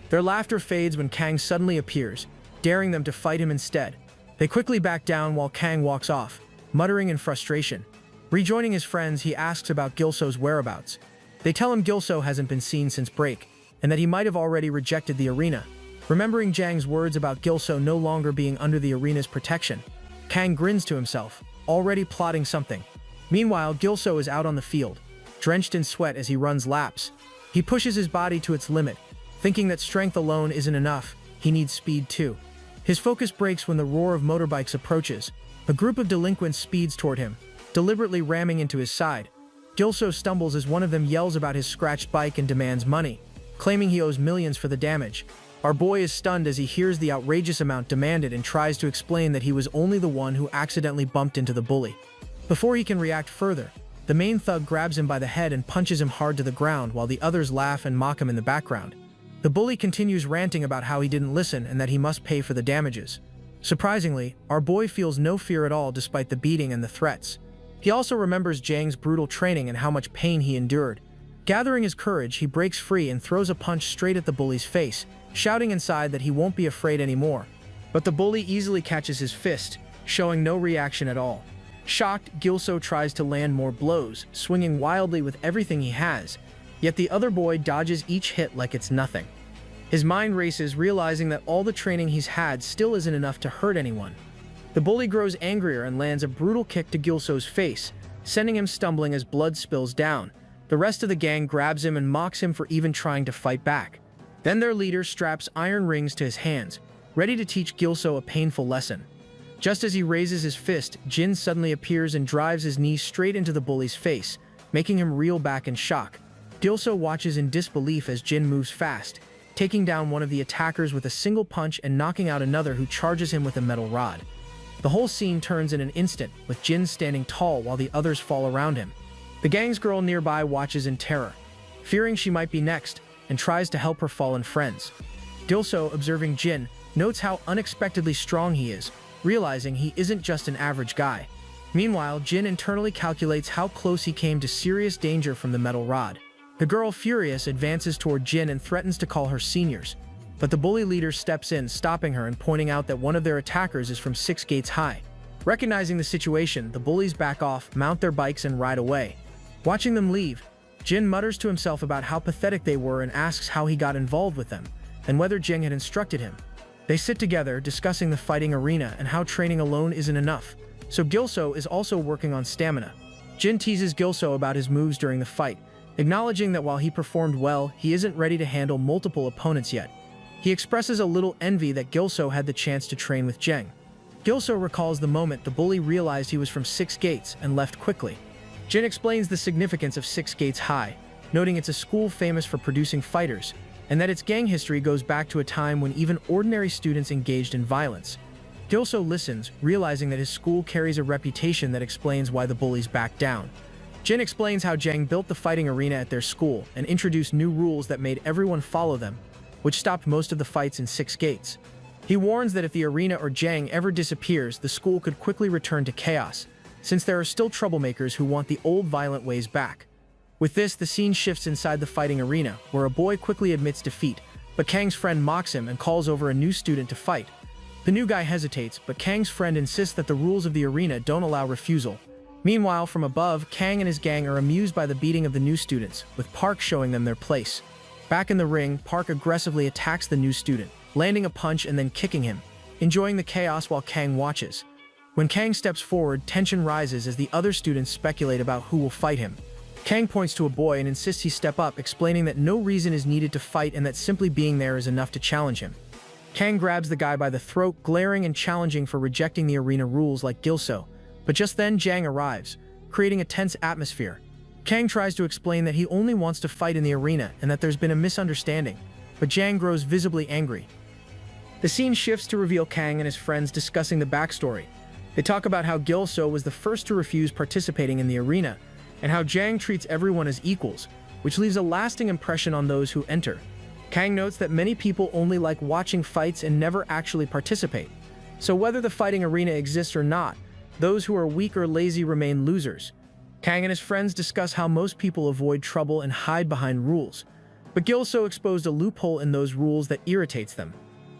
A: Their laughter fades when Kang suddenly appears, daring them to fight him instead. They quickly back down while Kang walks off, muttering in frustration. Rejoining his friends, he asks about Gilso's whereabouts. They tell him Gilso hasn't been seen since break, and that he might have already rejected the arena. Remembering Jang's words about Gilso no longer being under the arena's protection, Kang grins to himself, already plotting something. Meanwhile, Gilso is out on the field, drenched in sweat as he runs laps. He pushes his body to its limit, thinking that strength alone isn't enough, he needs speed too. His focus breaks when the roar of motorbikes approaches. A group of delinquents speeds toward him, deliberately ramming into his side. Gilso stumbles as one of them yells about his scratched bike and demands money, claiming he owes millions for the damage. Our boy is stunned as he hears the outrageous amount demanded and tries to explain that he was only the one who accidentally bumped into the bully. Before he can react further, the main thug grabs him by the head and punches him hard to the ground while the others laugh and mock him in the background. The bully continues ranting about how he didn't listen and that he must pay for the damages. Surprisingly, our boy feels no fear at all despite the beating and the threats. He also remembers Jang's brutal training and how much pain he endured. Gathering his courage, he breaks free and throws a punch straight at the bully's face, shouting inside that he won't be afraid anymore. But the bully easily catches his fist, showing no reaction at all. Shocked, Gilso tries to land more blows, swinging wildly with everything he has, yet the other boy dodges each hit like it's nothing. His mind races, realizing that all the training he's had still isn't enough to hurt anyone. The bully grows angrier and lands a brutal kick to Gilso's face, sending him stumbling as blood spills down. The rest of the gang grabs him and mocks him for even trying to fight back. Then their leader straps iron rings to his hands, ready to teach Gilso a painful lesson. Just as he raises his fist, Jin suddenly appears and drives his knee straight into the bully's face, making him reel back in shock. Gilso watches in disbelief as Jin moves fast, taking down one of the attackers with a single punch and knocking out another who charges him with a metal rod. The whole scene turns in an instant, with Jin standing tall while the others fall around him. The gang's girl nearby watches in terror, fearing she might be next, and tries to help her fallen friends. Gilso, observing Jin, notes how unexpectedly strong he is, realizing he isn't just an average guy. Meanwhile, Jin internally calculates how close he came to serious danger from the metal rod. The girl, furious, advances toward Jin and threatens to call her seniors. But the bully leader steps in, stopping her and pointing out that one of their attackers is from 6 gates high. Recognizing the situation, the bullies back off, mount their bikes and ride away. Watching them leave, Jin mutters to himself about how pathetic they were and asks how he got involved with them, and whether Jing had instructed him. They sit together, discussing the fighting arena and how training alone isn't enough, so Gilso is also working on stamina. Jin teases Gilso about his moves during the fight, acknowledging that while he performed well, he isn't ready to handle multiple opponents yet. He expresses a little envy that Gilso had the chance to train with Jeng. Gilso recalls the moment the bully realized he was from 6 gates and left quickly. Jin explains the significance of 6 gates high, noting it's a school famous for producing fighters, and that its gang history goes back to a time when even ordinary students engaged in violence. Gilso listens, realizing that his school carries a reputation that explains why the bullies back down. Jin explains how Jang built the fighting arena at their school and introduced new rules that made everyone follow them. which stopped most of the fights in 6 gates. He warns that if the arena or Jang ever disappears, the school could quickly return to chaos, since there are still troublemakers who want the old violent ways back. With this, the scene shifts inside the fighting arena, where a boy quickly admits defeat, but Kang's friend mocks him and calls over a new student to fight. The new guy hesitates, but Kang's friend insists that the rules of the arena don't allow refusal. Meanwhile, from above, Kang and his gang are amused by the beating of the new students, with Park showing them their place. Back in the ring, Park aggressively attacks the new student, landing a punch and then kicking him, enjoying the chaos while Kang watches. When Kang steps forward, tension rises as the other students speculate about who will fight him. Kang points to a boy and insists he step up, explaining that no reason is needed to fight and that simply being there is enough to challenge him. Kang grabs the guy by the throat, glaring and challenging for rejecting the arena rules like Gilso, but just then Jang arrives, creating a tense atmosphere. Kang tries to explain that he only wants to fight in the arena and that there's been a misunderstanding, but Jang grows visibly angry. The scene shifts to reveal Kang and his friends discussing the backstory. They talk about how Gilso was the first to refuse participating in the arena, and how Jang treats everyone as equals, which leaves a lasting impression on those who enter. Kang notes that many people only like watching fights and never actually participate. So whether the fighting arena exists or not, those who are weak or lazy remain losers. Kang and his friends discuss how most people avoid trouble and hide behind rules, but Gilso exposed a loophole in those rules that irritates them.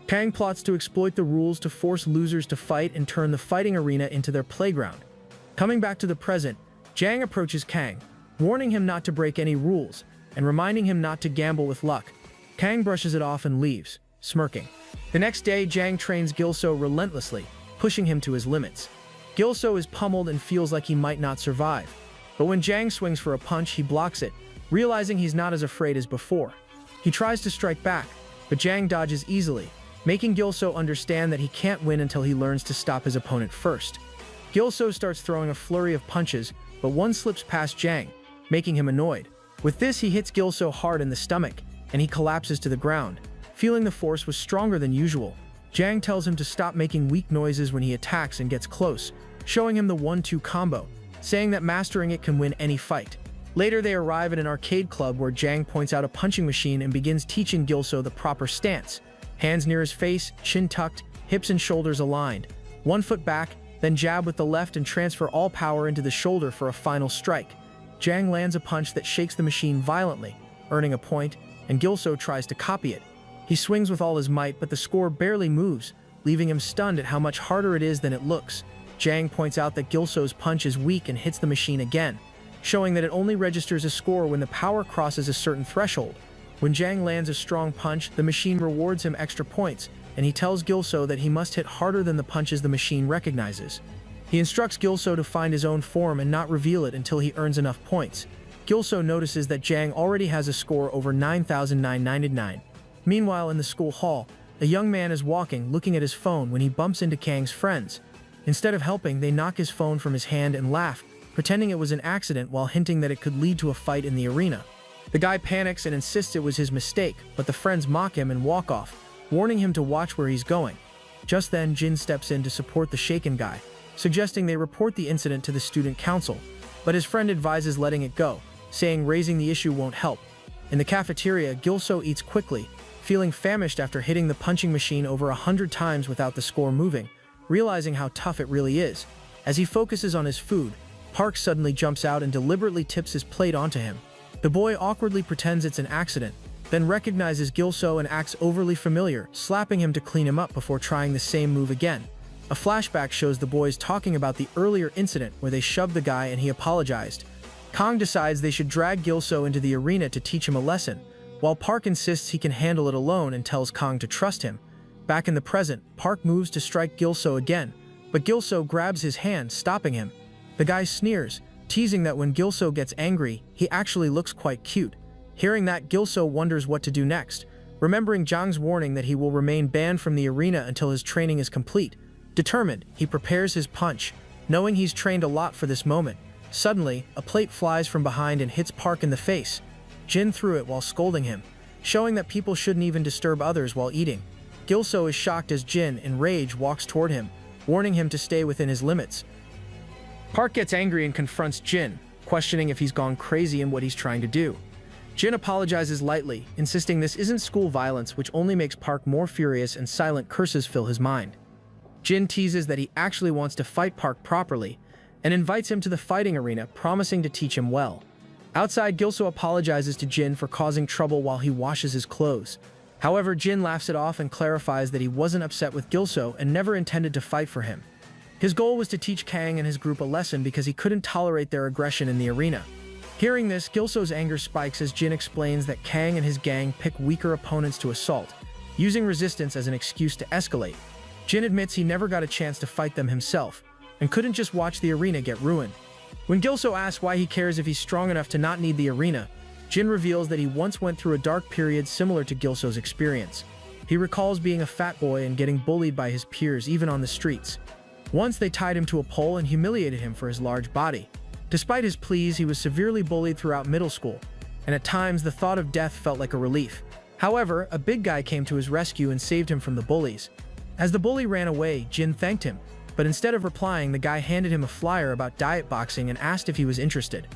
A: Kang plots to exploit the rules to force losers to fight and turn the fighting arena into their playground. Coming back to the present, Jang approaches Kang, warning him not to break any rules, and reminding him not to gamble with luck. Kang brushes it off and leaves, smirking. The next day, Jang trains Gilso relentlessly, pushing him to his limits. Gilso is pummeled and feels like he might not survive. But when Jang swings for a punch, he blocks it, realizing he's not as afraid as before. He tries to strike back, but Jang dodges easily, making Gilso understand that he can't win until he learns to stop his opponent first. Gilso starts throwing a flurry of punches, but one slips past Jang, making him annoyed. With this, he hits Gilso hard in the stomach, and he collapses to the ground. Feeling the force was stronger than usual, Jang tells him to stop making weak noises when he attacks and gets close, showing him the 1-2 combo, saying that mastering it can win any fight. Later, they arrive at an arcade club where Jang points out a punching machine and begins teaching Gilso the proper stance. Hands near his face, chin tucked, hips and shoulders aligned. 1 foot back, then jab with the left and transfer all power into the shoulder for a final strike. Jang lands a punch that shakes the machine violently, earning a point, and Gilso tries to copy it. He swings with all his might, but the score barely moves, leaving him stunned at how much harder it is than it looks. Jang points out that Gilso's punch is weak and hits the machine again, showing that it only registers a score when the power crosses a certain threshold. When Jang lands a strong punch, the machine rewards him extra points, and he tells Gilso that he must hit harder than the punches the machine recognizes. He instructs Gilso to find his own form and not reveal it until he earns enough points. Gilso notices that Jang already has a score over 9,999. Meanwhile, in the school hall, a young man is walking, looking at his phone when he bumps into Kang's friends. Instead of helping, they knock his phone from his hand and laugh, pretending it was an accident while hinting that it could lead to a fight in the arena. The guy panics and insists it was his mistake, but the friends mock him and walk off, warning him to watch where he's going. Just then, Jin steps in to support the shaken guy, suggesting they report the incident to the student council, but his friend advises letting it go, saying raising the issue won't help. In the cafeteria, Gilso eats quickly, feeling famished after hitting the punching machine over 100 times without the score moving, realizing how tough it really is. As he focuses on his food, Park suddenly jumps out and deliberately tips his plate onto him. The boy awkwardly pretends it's an accident, then recognizes Gilso and acts overly familiar, slapping him to clean him up before trying the same move again. A flashback shows the boys talking about the earlier incident where they shoved the guy and he apologized. Kang decides they should drag Gilso into the arena to teach him a lesson, while Park insists he can handle it alone and tells Kang to trust him. Back in the present, Park moves to strike Gilso again, but Gilso grabs his hand, stopping him. The guy sneers, teasing that when Gilso gets angry, he actually looks quite cute. Hearing that, Gilso wonders what to do next, remembering Jang's warning that he will remain banned from the arena until his training is complete. Determined, he prepares his punch, knowing he's trained a lot for this moment. Suddenly, a plate flies from behind and hits Park in the face. Jin threw it while scolding him, showing that people shouldn't even disturb others while eating. Gilso is shocked as Jin, in rage, walks toward him, warning him to stay within his limits. Park gets angry and confronts Jin, questioning if he's gone crazy and what he's trying to do. Jin apologizes lightly, insisting this isn't school violence, which only makes Park more furious, and silent curses fill his mind. Jin teases that he actually wants to fight Park properly and invites him to the fighting arena, promising to teach him well. Outside, Gilso apologizes to Jin for causing trouble while he washes his clothes. However, Jin laughs it off and clarifies that he wasn't upset with Gilso and never intended to fight for him. His goal was to teach Kang and his group a lesson because he couldn't tolerate their aggression in the arena. Hearing this, Gilso's anger spikes as Jin explains that Kang and his gang pick weaker opponents to assault, using resistance as an excuse to escalate. Jin admits he never got a chance to fight them himself, and couldn't just watch the arena get ruined. When Gilso asks why he cares if he's strong enough to not need the arena, Jin reveals that he once went through a dark period similar to Gilso's experience. He recalls being a fat boy and getting bullied by his peers even on the streets. Once they tied him to a pole and humiliated him for his large body. Despite his pleas, he was severely bullied throughout middle school, and at times the thought of death felt like a relief. However, a big guy came to his rescue and saved him from the bullies. As the bully ran away, Jin thanked him, but instead of replying, the guy handed him a flyer about diet boxing and asked if he was interested.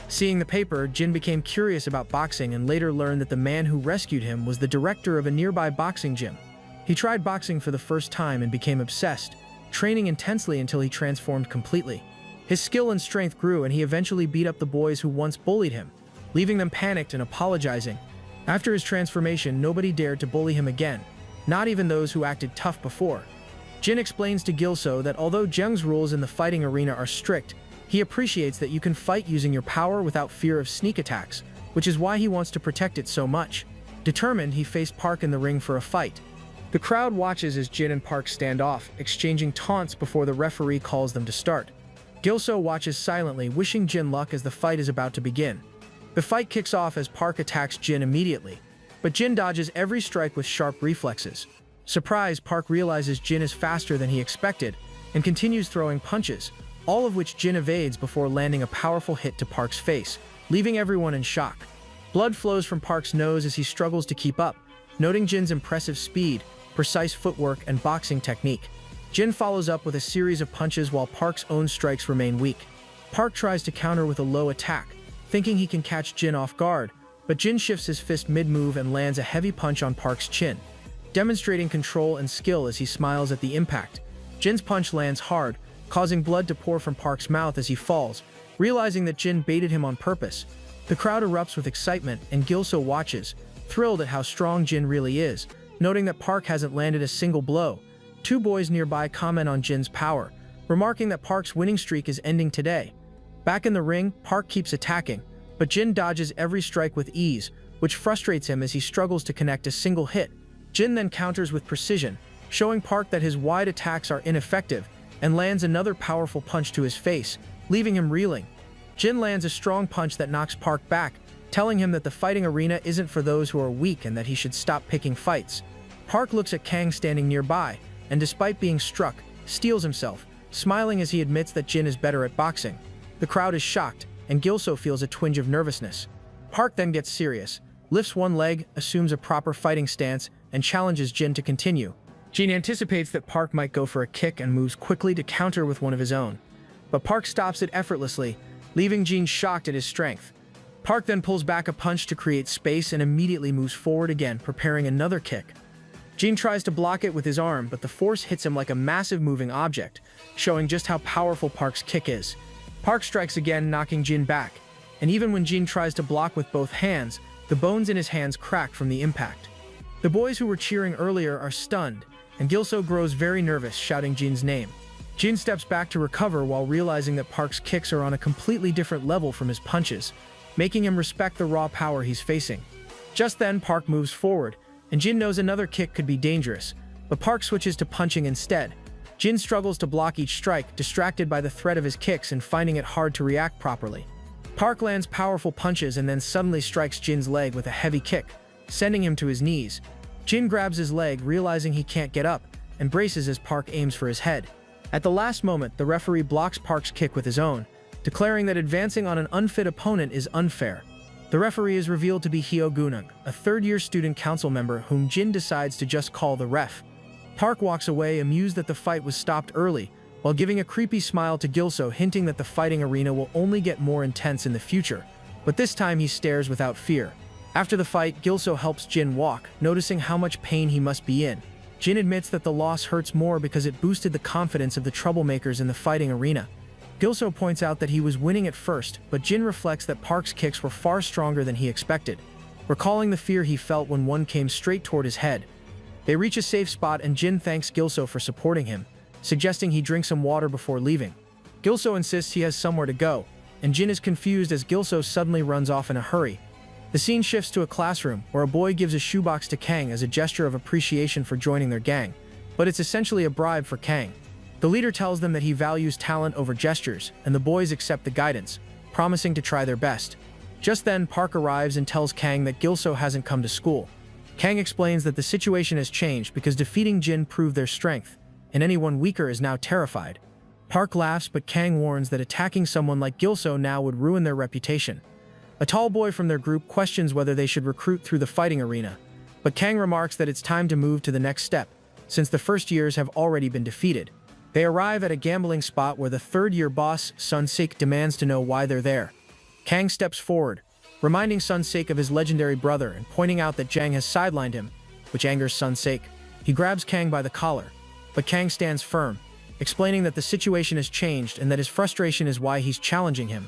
A: Seeing the paper, Jin became curious about boxing and later learned that the man who rescued him was the director of a nearby boxing gym. He tried boxing for the first time and became obsessed, training intensely until he transformed completely. His skill and strength grew, and he eventually beat up the boys who once bullied him, leaving them panicked and apologizing. After his transformation, nobody dared to bully him again, not even those who acted tough before. Jin explains to Gilso that although Jung's rules in the fighting arena are strict, he appreciates that you can fight using your power without fear of sneak attacks, which is why he wants to protect it so much. Determined, he faced Park in the ring for a fight. The crowd watches as Jin and Park stand off, exchanging taunts before the referee calls them to start. Gilso watches silently, wishing Jin luck as the fight is about to begin. The fight kicks off as Park attacks Jin immediately, but Jin dodges every strike with sharp reflexes. Surprised, Park realizes Jin is faster than he expected and continues throwing punches, all of which Jin evades before landing a powerful hit to Park's face, leaving everyone in shock. Blood flows from Park's nose as he struggles to keep up, noting Jin's impressive speed, precise footwork, and boxing technique. Jin follows up with a series of punches while Park's own strikes remain weak. Park tries to counter with a low attack, thinking he can catch Jin off guard, but Jin shifts his fist mid-move and lands a heavy punch on Park's chin, demonstrating control and skill as he smiles at the impact. Jin's punch lands hard, causing blood to pour from Park's mouth as he falls, realizing that Jin baited him on purpose. The crowd erupts with excitement, and Gilso watches, thrilled at how strong Jin really is, noting that Park hasn't landed a single blow. Two boys nearby comment on Jin's power, remarking that Park's winning streak is ending today. Back in the ring, Park keeps attacking, but Jin dodges every strike with ease, which frustrates him as he struggles to connect a single hit. Jin then counters with precision, showing Park that his wide attacks are ineffective, and lands another powerful punch to his face, leaving him reeling. Jin lands a strong punch that knocks Park back, telling him that the fighting arena isn't for those who are weak and that he should stop picking fights. Park looks at Kang standing nearby, and despite being struck, steels himself, smiling as he admits that Jin is better at boxing. The crowd is shocked, and Gilso feels a twinge of nervousness. Park then gets serious, lifts one leg, assumes a proper fighting stance, and challenges Jin to continue. Jin anticipates that Park might go for a kick and moves quickly to counter with one of his own. But Park stops it effortlessly, leaving Jin shocked at his strength. Park then pulls back a punch to create space and immediately moves forward again, preparing another kick. Jin tries to block it with his arm, but the force hits him like a massive moving object, showing just how powerful Park's kick is. Park strikes again, knocking Jin back, and even when Jin tries to block with both hands, the bones in his hands crack from the impact. The boys who were cheering earlier are stunned, and Gilso grows very nervous, shouting Jin's name. Jin steps back to recover while realizing that Park's kicks are on a completely different level from his punches, making him respect the raw power he's facing. Just then, Park moves forward, and Jin knows another kick could be dangerous, but Park switches to punching instead. Jin struggles to block each strike, distracted by the threat of his kicks and finding it hard to react properly. Park lands powerful punches and then suddenly strikes Jin's leg with a heavy kick, sending him to his knees. Jin grabs his leg, realizing he can't get up, and braces as Park aims for his head. At the last moment, the referee blocks Park's kick with his own, declaring that advancing on an unfit opponent is unfair. The referee is revealed to be Hyo Gunung, a third-year student council member whom Jin decides to just call the ref. Park walks away, amused that the fight was stopped early, while giving a creepy smile to Gilso, hinting that the fighting arena will only get more intense in the future. But this time he stares without fear. After the fight, Gilso helps Jin walk, noticing how much pain he must be in. Jin admits that the loss hurts more because it boosted the confidence of the troublemakers in the fighting arena. Gilso points out that he was winning at first, but Jin reflects that Park's kicks were far stronger than he expected, recalling the fear he felt when one came straight toward his head. They reach a safe spot and Jin thanks Gilso for supporting him, suggesting he drink some water before leaving. Gilso insists he has somewhere to go, and Jin is confused as Gilso suddenly runs off in a hurry. The scene shifts to a classroom, where a boy gives a shoebox to Kang as a gesture of appreciation for joining their gang, but it's essentially a bribe for Kang. The leader tells them that he values talent over gestures, and the boys accept the guidance, promising to try their best. Just then, Park arrives and tells Kang that Gilso hasn't come to school. Kang explains that the situation has changed because defeating Jin proved their strength, and anyone weaker is now terrified. Park laughs, but Kang warns that attacking someone like Gilso now would ruin their reputation. A tall boy from their group questions whether they should recruit through the fighting arena, but Kang remarks that it's time to move to the next step, since the first years have already been defeated. They arrive at a gambling spot where the third-year boss, Sun Sik, demands to know why they're there. Kang steps forward, reminding Sun Sik of his legendary brother and pointing out that Jang has sidelined him, which angers Sun Sik. He grabs Kang by the collar, but Kang stands firm, explaining that the situation has changed and that his frustration is why he's challenging him.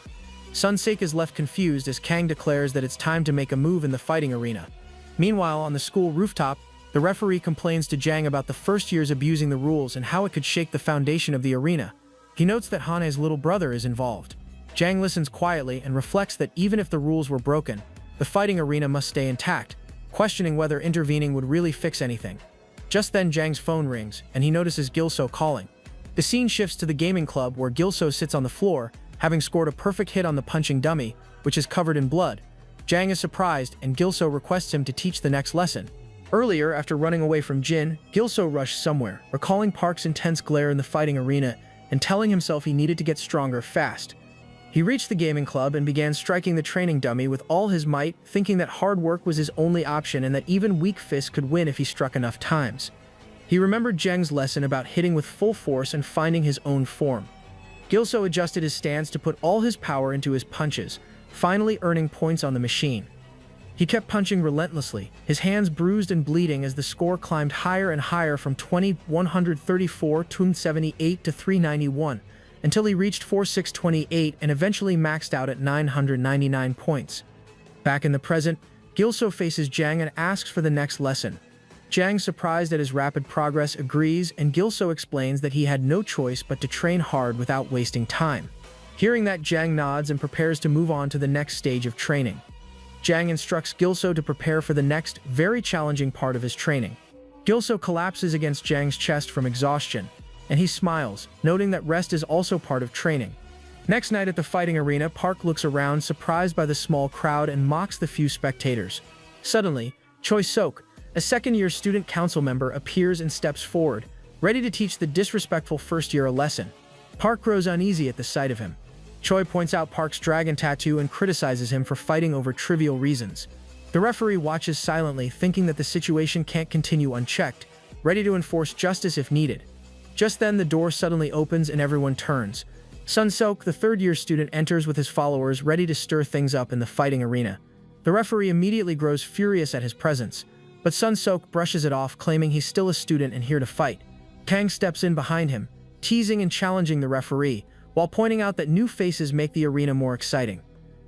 A: Sun Sik is left confused as Kang declares that it's time to make a move in the fighting arena. Meanwhile, on the school rooftop, the referee complains to Jang about the first years abusing the rules and how it could shake the foundation of the arena. He notes that Hane's little brother is involved. Jang listens quietly and reflects that even if the rules were broken, the fighting arena must stay intact, questioning whether intervening would really fix anything. Just then, Jang's phone rings, and he notices Gilso calling. The scene shifts to the gaming club where Gilso sits on the floor, having scored a perfect hit on the punching dummy, which is covered in blood. Jang is surprised, and Gilso requests him to teach the next lesson. Earlier, after running away from Jin, Gilso rushed somewhere, recalling Park's intense glare in the fighting arena and telling himself he needed to get stronger fast. He reached the gaming club and began striking the training dummy with all his might, thinking that hard work was his only option and that even weak fists could win if he struck enough times. He remembered Jang's lesson about hitting with full force and finding his own form. Gilso adjusted his stance to put all his power into his punches, finally earning points on the machine. He kept punching relentlessly, his hands bruised and bleeding as the score climbed higher and higher from 134 to 78 to 391, until he reached 4628 and eventually maxed out at 999 points. Back in the present, Gilso faces Jang and asks for the next lesson. Jang, surprised at his rapid progress, agrees, and Gilso explains that he had no choice but to train hard without wasting time. Hearing that, Jang nods and prepares to move on to the next stage of training. Jang instructs Gilso to prepare for the next, very challenging part of his training. Gilso collapses against Jang's chest from exhaustion, and he smiles, noting that rest is also part of training. Next night at the fighting arena, Park looks around, surprised by the small crowd, and mocks the few spectators. Suddenly, Choi Sok, a second-year student council member, appears and steps forward, ready to teach the disrespectful first-year a lesson. Park grows uneasy at the sight of him. Choi points out Park's dragon tattoo and criticizes him for fighting over trivial reasons. The referee watches silently, thinking that the situation can't continue unchecked, ready to enforce justice if needed. Just then, the door suddenly opens and everyone turns. Sun Sok, the third-year student, enters with his followers, ready to stir things up in the fighting arena. The referee immediately grows furious at his presence, but Sun Sok brushes it off, claiming he's still a student and here to fight. Kang steps in behind him, teasing and challenging the referee, while pointing out that new faces make the arena more exciting.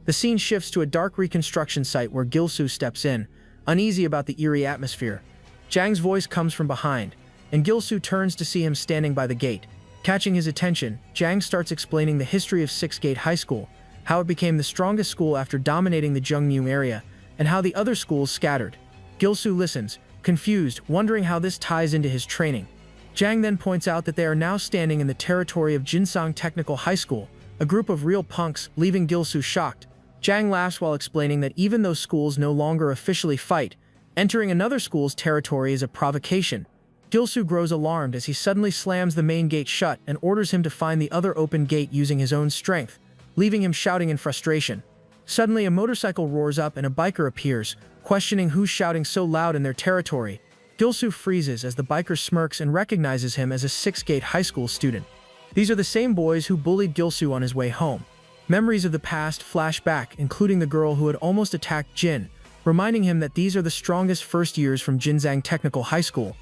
A: The scene shifts to a dark reconstruction site where Gilso steps in, uneasy about the eerie atmosphere. Jang's voice comes from behind, and Gilso turns to see him standing by the gate. Catching his attention, Jang starts explaining the history of Six Gate High School, how it became the strongest school after dominating the Jungmyeong area, and how the other schools scattered. Gilso listens, confused, wondering how this ties into his training. Jang then points out that they are now standing in the territory of Jinsang Technical High School, a group of real punks, leaving Gilso shocked. Jang laughs while explaining that even though schools no longer officially fight, entering another school's territory is a provocation. Gilso grows alarmed as he suddenly slams the main gate shut and orders him to find the other open gate using his own strength, leaving him shouting in frustration. Suddenly, a motorcycle roars up and a biker appears, questioning who's shouting so loud in their territory. Gilso freezes as the biker smirks and recognizes him as a Six Gate High School student. These are the same boys who bullied Gilso on his way home. Memories of the past flash back, including the girl who had almost attacked Jin, reminding him that these are the strongest first years from Jinzhang Technical High School.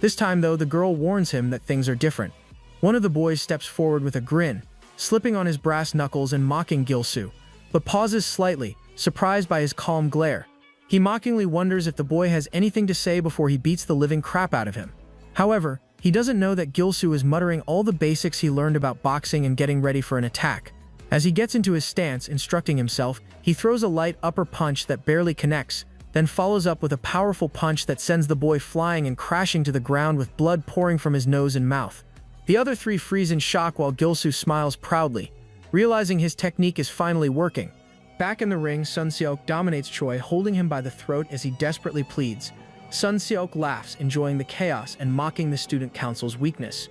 A: This time, though, the girl warns him that things are different. One of the boys steps forward with a grin, slipping on his brass knuckles and mocking Gilsu, but pauses slightly, surprised by his calm glare. He mockingly wonders if the boy has anything to say before he beats the living crap out of him. However, he doesn't know that Gilsu is muttering all the basics he learned about boxing and getting ready for an attack. As he gets into his stance, instructing himself, he throws a light upper punch that barely connects, then follows up with a powerful punch that sends the boy flying and crashing to the ground with blood pouring from his nose and mouth. The other three freeze in shock while Gilsu smiles proudly, realizing his technique is finally working. Back in the ring, Sun Seok dominates Choi, holding him by the throat as he desperately pleads. Sun Seok laughs, enjoying the chaos and mocking the student council's weakness.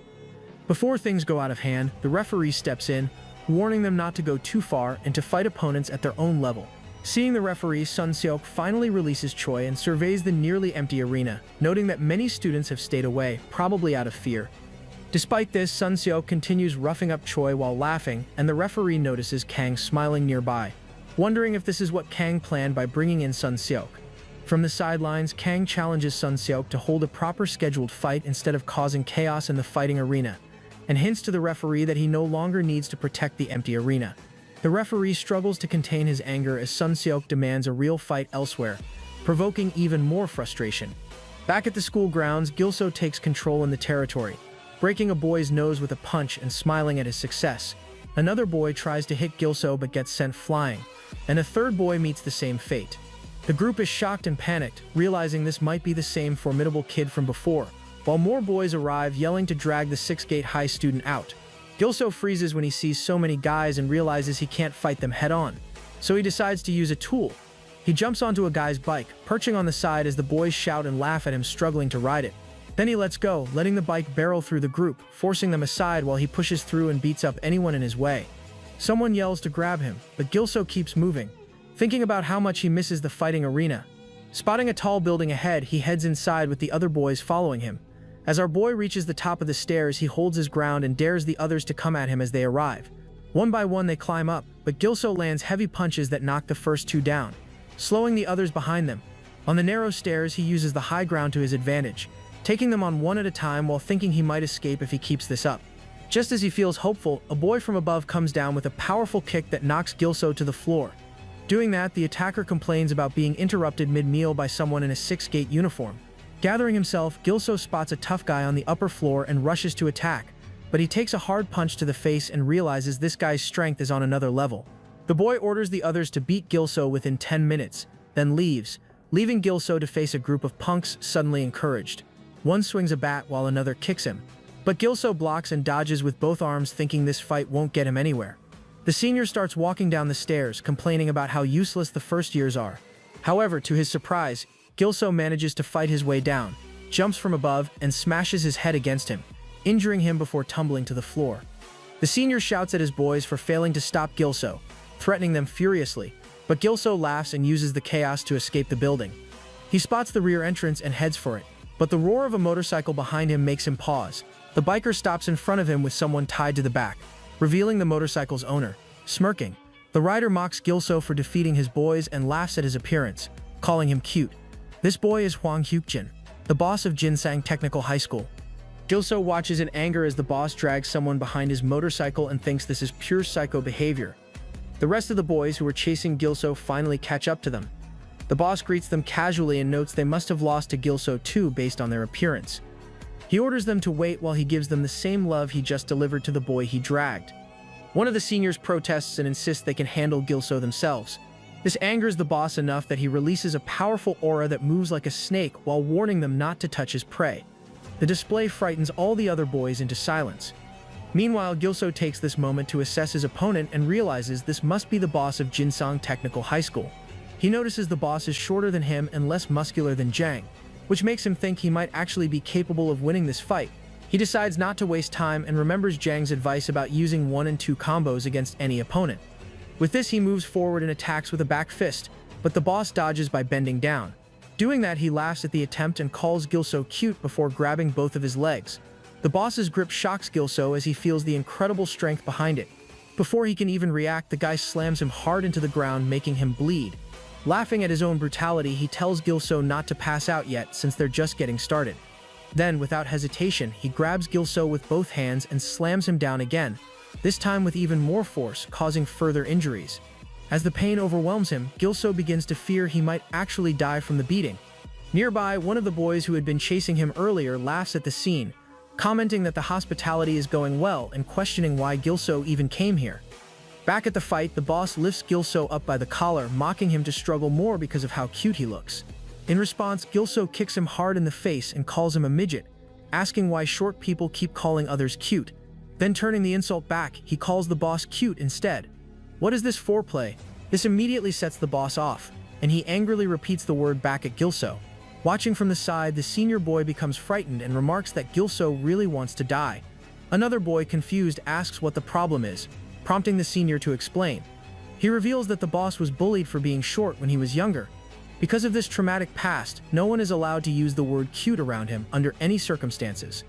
A: Before things go out of hand, the referee steps in, warning them not to go too far and to fight opponents at their own level. Seeing the referee, Sun Seok finally releases Choi and surveys the nearly empty arena, noting that many students have stayed away, probably out of fear. Despite this, Sun Seok continues roughing up Choi while laughing, and the referee notices Kang smiling nearby, wondering if this is what Kang planned by bringing in Sun Seok. From the sidelines, Kang challenges Sun Seok to hold a proper scheduled fight instead of causing chaos in the fighting arena, and hints to the referee that he no longer needs to protect the empty arena. The referee struggles to contain his anger as Sun Seok demands a real fight elsewhere, provoking even more frustration. Back at the school grounds, Gilso takes control in the territory, breaking a boy's nose with a punch and smiling at his success. Another boy tries to hit Gilso but gets sent flying, and a third boy meets the same fate. The group is shocked and panicked, realizing this might be the same formidable kid from before, while more boys arrive yelling to drag the 6th-gate high student out. Gilso freezes when he sees so many guys and realizes he can't fight them head-on, so he decides to use a tool. He jumps onto a guy's bike, perching on the side as the boys shout and laugh at him struggling to ride it. Then he lets go, letting the bike barrel through the group, forcing them aside while he pushes through and beats up anyone in his way. Someone yells to grab him, but Gilso keeps moving, thinking about how much he misses the fighting arena. Spotting a tall building ahead, he heads inside with the other boys following him. As our boy reaches the top of the stairs, he holds his ground and dares the others to come at him as they arrive. One by one they climb up, but Gilso lands heavy punches that knock the first two down, slowing the others behind them. On the narrow stairs, he uses the high ground to his advantage, taking them on one at a time while thinking he might escape if he keeps this up. Just as he feels hopeful, a boy from above comes down with a powerful kick that knocks Gilso to the floor. Doing that, the attacker complains about being interrupted mid-meal by someone in a 6th-gate uniform. Gathering himself, Gilso spots a tough guy on the upper floor and rushes to attack, but he takes a hard punch to the face and realizes this guy's strength is on another level. The boy orders the others to beat Gilso within 10 minutes, then leaves, leaving Gilso to face a group of punks suddenly encouraged. One swings a bat while another kicks him, but Gilso blocks and dodges with both arms, thinking this fight won't get him anywhere. The senior starts walking down the stairs, complaining about how useless the first years are. However, to his surprise, Gilso manages to fight his way down, jumps from above, and smashes his head against him, injuring him before tumbling to the floor. The senior shouts at his boys for failing to stop Gilso, threatening them furiously, but Gilso laughs and uses the chaos to escape the building. He spots the rear entrance and heads for it, but the roar of a motorcycle behind him makes him pause. The biker stops in front of him with someone tied to the back, revealing the motorcycle's owner. Smirking, the rider mocks Gilso for defeating his boys and laughs at his appearance, calling him cute. This boy is Hwang Hyukjin, the boss of Jinsang Technical High School. Gilso watches in anger as the boss drags someone behind his motorcycle and thinks this is pure psycho behavior. The rest of the boys who were chasing Gilso finally catch up to them. The boss greets them casually and notes they must have lost to Gilso too based on their appearance. He orders them to wait while he gives them the same love he just delivered to the boy he dragged. One of the seniors protests and insists they can handle Gilso themselves. This angers the boss enough that he releases a powerful aura that moves like a snake while warning them not to touch his prey. The display frightens all the other boys into silence. Meanwhile, Gilso takes this moment to assess his opponent and realizes this must be the boss of Jinsang Technical High School. He notices the boss is shorter than him and less muscular than Jang, which makes him think he might actually be capable of winning this fight. He decides not to waste time and remembers Jang's advice about using 1 and 2 combos against any opponent. With this, he moves forward and attacks with a back fist, but the boss dodges by bending down. Doing that, he laughs at the attempt and calls Gilso cute before grabbing both of his legs. The boss's grip shocks Gilso as he feels the incredible strength behind it. Before he can even react, the guy slams him hard into the ground, making him bleed. Laughing at his own brutality, he tells Gilso not to pass out yet since they're just getting started. Then, without hesitation, he grabs Gilso with both hands and slams him down again, this time with even more force, causing further injuries. As the pain overwhelms him, Gilso begins to fear he might actually die from the beating. Nearby, one of the boys who had been chasing him earlier laughs at the scene, commenting that the hospitality is going well and questioning why Gilso even came here. Back at the fight, the boss lifts Gilso up by the collar, mocking him to struggle more because of how cute he looks. In response, Gilso kicks him hard in the face and calls him a midget, asking why short people keep calling others cute. Then turning the insult back, he calls the boss cute instead. What is this foreplay? This immediately sets the boss off, and he angrily repeats the word back at Gilso. Watching from the side, the senior boy becomes frightened and remarks that Gilso really wants to die. Another boy, confused, asks what the problem is, prompting the senior to explain. He reveals that the boss was bullied for being short when he was younger. Because of this traumatic past, no one is allowed to use the word cute around him under any circumstances.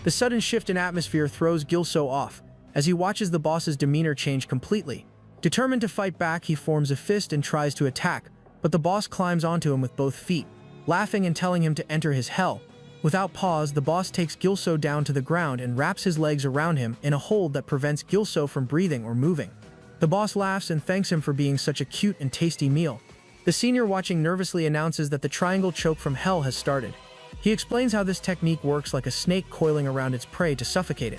A: The sudden shift in atmosphere throws Gilso off, as he watches the boss's demeanor change completely. Determined to fight back, he forms a fist and tries to attack, but the boss climbs onto him with both feet, laughing and telling him to enter his hell. Without pause, the boss takes Gilso down to the ground and wraps his legs around him in a hold that prevents Gilso from breathing or moving. The boss laughs and thanks him for being such a cute and tasty meal. The senior, watching nervously, announces that the triangle choke from hell has started. He explains how this technique works like a snake coiling around its prey to suffocate it.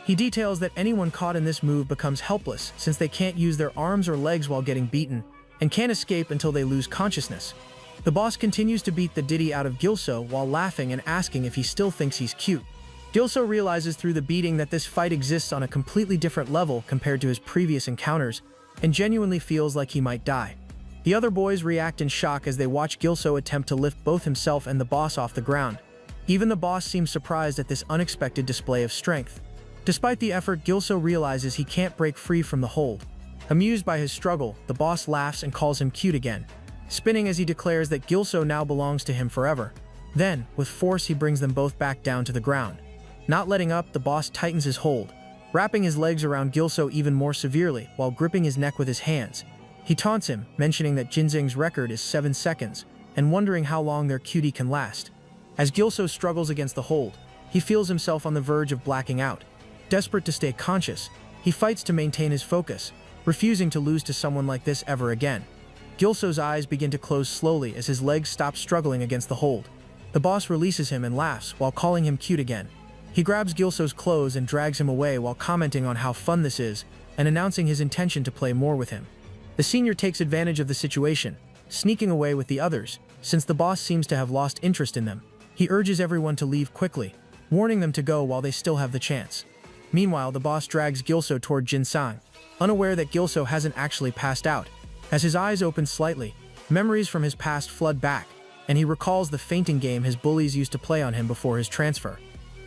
A: He details that anyone caught in this move becomes helpless since they can't use their arms or legs while getting beaten, and can't escape until they lose consciousness. The boss continues to beat the ditty out of Gilso while laughing and asking if he still thinks he's cute. Gilso realizes through the beating that this fight exists on a completely different level compared to his previous encounters, and genuinely feels like he might die. The other boys react in shock as they watch Gilso attempt to lift both himself and the boss off the ground. Even the boss seems surprised at this unexpected display of strength. Despite the effort, Gilso realizes he can't break free from the hold. Amused by his struggle, the boss laughs and calls him cute again, spinning as he declares that Gilso now belongs to him forever. Then, with force, he brings them both back down to the ground. Not letting up, the boss tightens his hold, wrapping his legs around Gilso even more severely while gripping his neck with his hands. He taunts him, mentioning that Jinzing's record is 7 seconds, and wondering how long their cutie can last. As Gilso struggles against the hold, he feels himself on the verge of blacking out. Desperate to stay conscious, he fights to maintain his focus, refusing to lose to someone like this ever again. Gilso's eyes begin to close slowly as his legs stop struggling against the hold. The boss releases him and laughs while calling him cute again. He grabs Gilso's clothes and drags him away while commenting on how fun this is and announcing his intention to play more with him. The senior takes advantage of the situation, sneaking away with the others, since the boss seems to have lost interest in them. He urges everyone to leave quickly, warning them to go while they still have the chance. Meanwhile, the boss drags Gilso toward Jinsang, unaware that Gilso hasn't actually passed out. As his eyes open slightly, memories from his past flood back, and he recalls the fainting game his bullies used to play on him before his transfer.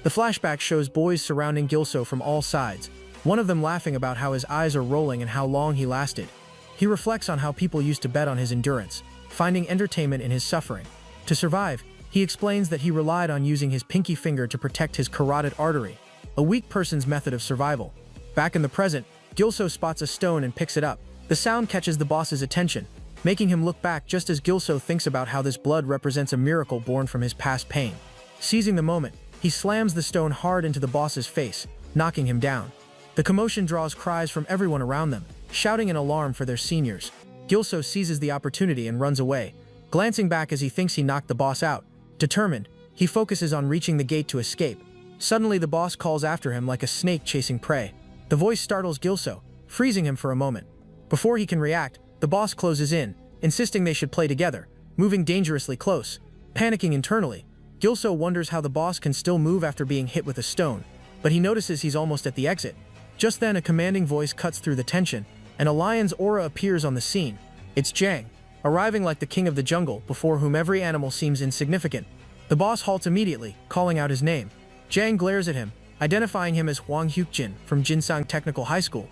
A: The flashback shows boys surrounding Gilso from all sides, one of them laughing about how his eyes are rolling and how long he lasted. He reflects on how people used to bet on his endurance, finding entertainment in his suffering. To survive, he explains that he relied on using his pinky finger to protect his carotid artery, a weak person's method of survival. Back in the present, Gilso spots a stone and picks it up. The sound catches the boss's attention, making him look back just as Gilso thinks about how this blood represents a miracle born from his past pain. Seizing the moment, he slams the stone hard into the boss's face, knocking him down. The commotion draws cries from everyone around them, shouting in alarm for their seniors. Gilso seizes the opportunity and runs away, glancing back as he thinks he knocked the boss out. Determined, he focuses on reaching the gate to escape. Suddenly, the boss calls after him like a snake chasing prey. The voice startles Gilso, freezing him for a moment. Before he can react, the boss closes in, insisting they should play together, moving dangerously close. Panicking internally, Gilso wonders how the boss can still move after being hit with a stone, but he notices he's almost at the exit. Just then, a commanding voice cuts through the tension, and a lion's aura appears on the scene. It's Jang, arriving like the king of the jungle, before whom every animal seems insignificant. The boss halts immediately, calling out his name. Jang glares at him, identifying him as Huang Hyukjin from Jinsang Technical High School.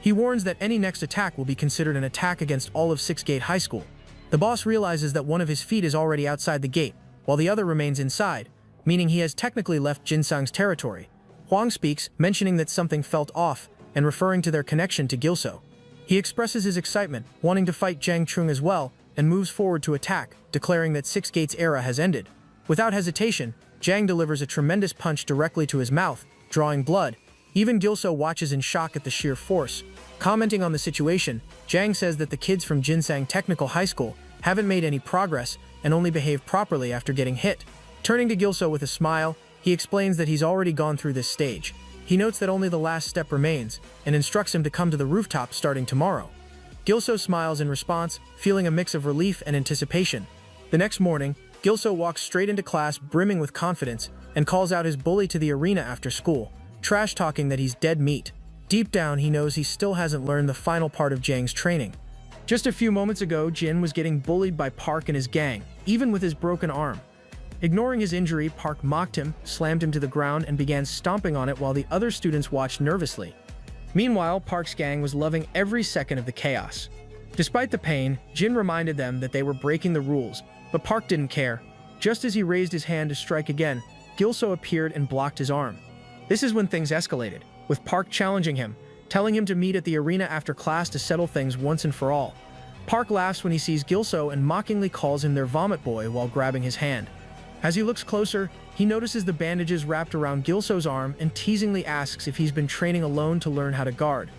A: He warns that any next attack will be considered an attack against all of Six Gate High School. The boss realizes that one of his feet is already outside the gate, while the other remains inside, meaning he has technically left Jinsang's territory. Huang speaks, mentioning that something felt off, and referring to their connection to Gilso. He expresses his excitement, wanting to fight Jang Trung as well, and moves forward to attack, declaring that Six Gates' era has ended. Without hesitation, Jang delivers a tremendous punch directly to his mouth, drawing blood. Even Gilso watches in shock at the sheer force. Commenting on the situation, Jang says that the kids from Jinsang Technical High School haven't made any progress and only behave properly after getting hit. Turning to Gilso with a smile, he explains that he's already gone through this stage. He notes that only the last step remains and instructs him to come to the rooftop starting tomorrow. Gilso smiles in response, feeling a mix of relief and anticipation. The next morning, Gilso walks straight into class brimming with confidence and calls out his bully to the arena after school, trash-talking that he's dead meat. Deep down, he knows he still hasn't learned the final part of Jang's training. Just a few moments ago, Jin was getting bullied by Park and his gang, even with his broken arm. Ignoring his injury, Park mocked him, slammed him to the ground, and began stomping on it while the other students watched nervously. Meanwhile, Park's gang was loving every second of the chaos. Despite the pain, Jin reminded them that they were breaking the rules, but Park didn't care. Just as he raised his hand to strike again, Gilso appeared and blocked his arm. This is when things escalated, with Park challenging him, telling him to meet at the arena after class to settle things once and for all. Park laughs when he sees Gilso and mockingly calls him their vomit boy while grabbing his hand. As he looks closer, he notices the bandages wrapped around Gilso's arm and teasingly asks if he's been training alone to learn how to guard.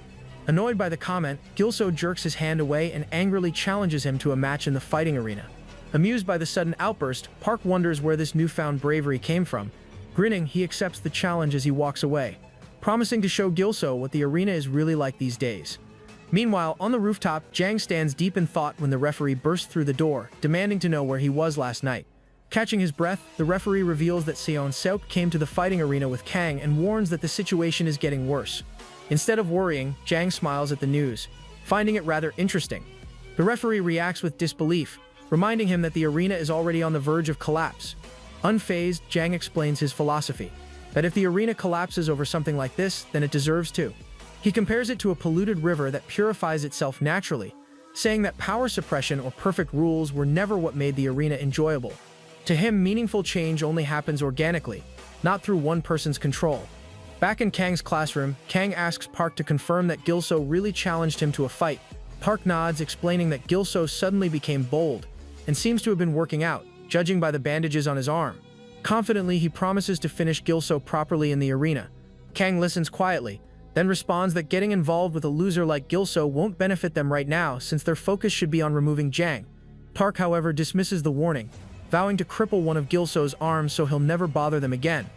A: Annoyed by the comment, Gilso jerks his hand away and angrily challenges him to a match in the fighting arena. Amused by the sudden outburst, Park wonders where this newfound bravery came from. Grinning, he accepts the challenge as he walks away, promising to show Gilso what the arena is really like these days. Meanwhile, on the rooftop, Jang stands deep in thought when the referee bursts through the door, demanding to know where he was last night. Catching his breath, the referee reveals that Seon Seok came to the fighting arena with Kang and warns that the situation is getting worse. Instead of worrying, Jang smiles at the news, finding it rather interesting. The referee reacts with disbelief, reminding him that the arena is already on the verge of collapse. Unfazed, Jang explains his philosophy, that if the arena collapses over something like this, then it deserves to. He compares it to a polluted river that purifies itself naturally, saying that power suppression or perfect rules were never what made the arena enjoyable. To him, meaningful change only happens organically, not through one person's control. Back in Kang's classroom, Kang asks Park to confirm that Gilso really challenged him to a fight. Park nods, explaining that Gilso suddenly became bold and seems to have been working out, judging by the bandages on his arm. Confidently, he promises to finish Gilso properly in the arena. Kang listens quietly, then responds that getting involved with a loser like Gilso won't benefit them right now since their focus should be on removing Jang. Park, however, dismisses the warning, vowing to cripple one of Gilso's arms so he'll never bother them again.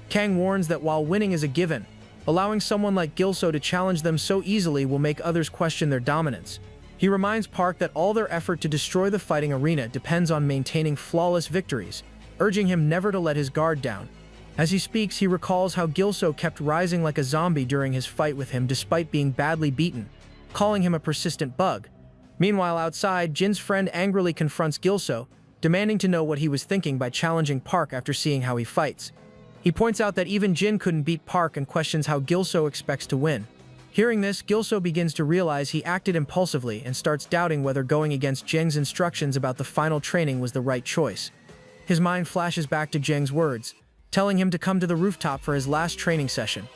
A: Kang warns that while winning is a given, allowing someone like Gilso to challenge them so easily will make others question their dominance. He reminds Park that all their effort to destroy the fighting arena depends on maintaining flawless victories, urging him never to let his guard down. As he speaks, he recalls how Gilso kept rising like a zombie during his fight with him despite being badly beaten, calling him a persistent bug. Meanwhile, outside, Jin's friend angrily confronts Gilso, demanding to know what he was thinking by challenging Park after seeing how he fights. He points out that even Jin couldn't beat Park and questions how Gilso expects to win. Hearing this, Gilso begins to realize he acted impulsively and starts doubting whether going against Jeng's instructions about the final training was the right choice. His mind flashes back to Jeng's words, telling him to come to the rooftop for his last training session.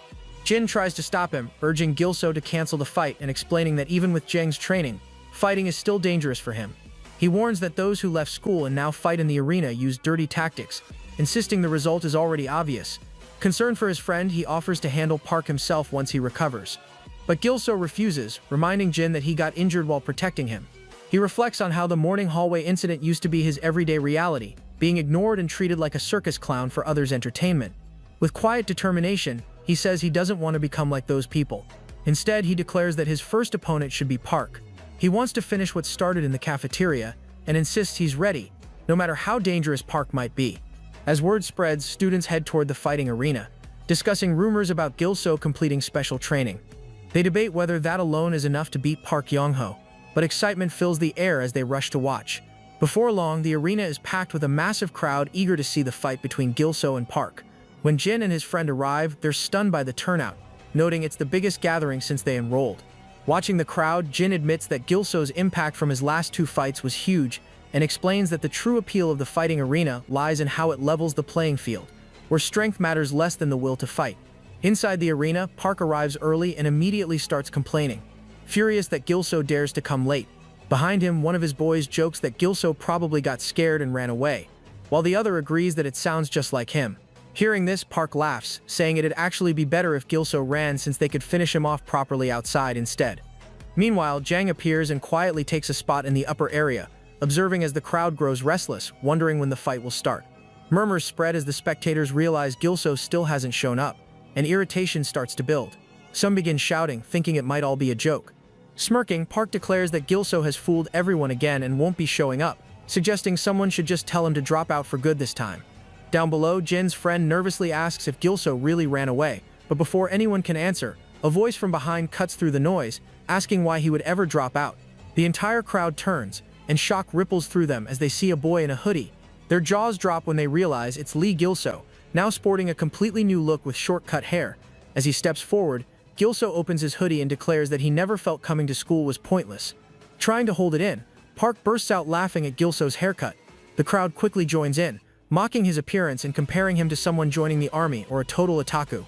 A: Jin tries to stop him, urging Gilso to cancel the fight and explaining that even with Jeng's training, fighting is still dangerous for him. He warns that those who left school and now fight in the arena use dirty tactics, insisting the result is already obvious. Concerned for his friend, he offers to handle Park himself once he recovers. But Gilso refuses, reminding Jin that he got injured while protecting him. He reflects on how the morning hallway incident used to be his everyday reality, being ignored and treated like a circus clown for others' entertainment. With quiet determination, he says he doesn't want to become like those people. Instead, he declares that his first opponent should be Park. He wants to finish what started in the cafeteria and insists he's ready, no matter how dangerous Park might be. As word spreads, students head toward the fighting arena, discussing rumors about Gilso completing special training. They debate whether that alone is enough to beat Park Yongho, but excitement fills the air as they rush to watch. Before long, the arena is packed with a massive crowd eager to see the fight between Gilso and Park. When Jin and his friend arrive, they're stunned by the turnout, noting it's the biggest gathering since they enrolled. Watching the crowd, Jin admits that Gilso's impact from his last two fights was huge and explains that the true appeal of the fighting arena lies in how it levels the playing field, where strength matters less than the will to fight. Inside the arena, Park arrives early and immediately starts complaining, furious that Gilso dares to come late. Behind him, one of his boys jokes that Gilso probably got scared and ran away, while the other agrees that it sounds just like him. Hearing this, Park laughs, saying it'd actually be better if Gilso ran since they could finish him off properly outside instead. Meanwhile, Jang appears and quietly takes a spot in the upper area, observing as the crowd grows restless, wondering when the fight will start. Murmurs spread as the spectators realize Gilso still hasn't shown up, and irritation starts to build. Some begin shouting, thinking it might all be a joke. Smirking, Park declares that Gilso has fooled everyone again and won't be showing up, suggesting someone should just tell him to drop out for good this time. Down below, Jin's friend nervously asks if Gilso really ran away, but before anyone can answer, a voice from behind cuts through the noise, asking why he would ever drop out. The entire crowd turns, and shock ripples through them as they see a boy in a hoodie. Their jaws drop when they realize it's Lee Gilso, now sporting a completely new look with short-cut hair. As he steps forward, Gilso opens his hoodie and declares that he never felt coming to school was pointless. Trying to hold it in, Park bursts out laughing at Gilso's haircut. The crowd quickly joins in, mocking his appearance and comparing him to someone joining the army or a total otaku.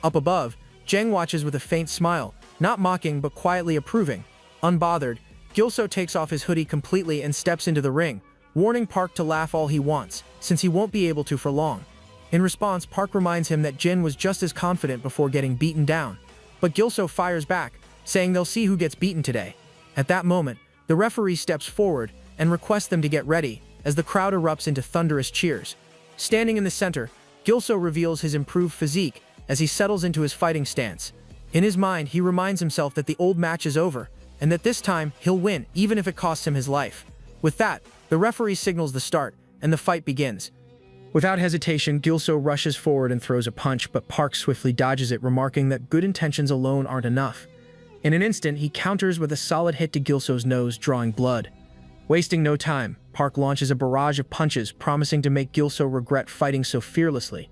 A: Up above, Jang watches with a faint smile, not mocking but quietly approving. Unbothered, Gilso takes off his hoodie completely and steps into the ring, warning Park to laugh all he wants, since he won't be able to for long. In response, Park reminds him that Jin was just as confident before getting beaten down. But Gilso fires back, saying they'll see who gets beaten today. At that moment, the referee steps forward and requests them to get ready, as the crowd erupts into thunderous cheers. Standing in the center, Gilso reveals his improved physique as he settles into his fighting stance. In his mind, he reminds himself that the old match is over, and that this time, he'll win, even if it costs him his life. With that, the referee signals the start, and the fight begins. Without hesitation, Gilso rushes forward and throws a punch, but Park swiftly dodges it, remarking that good intentions alone aren't enough. In an instant, he counters with a solid hit to Gilso's nose, drawing blood. Wasting no time, Park launches a barrage of punches, promising to make Gilso regret fighting so fearlessly.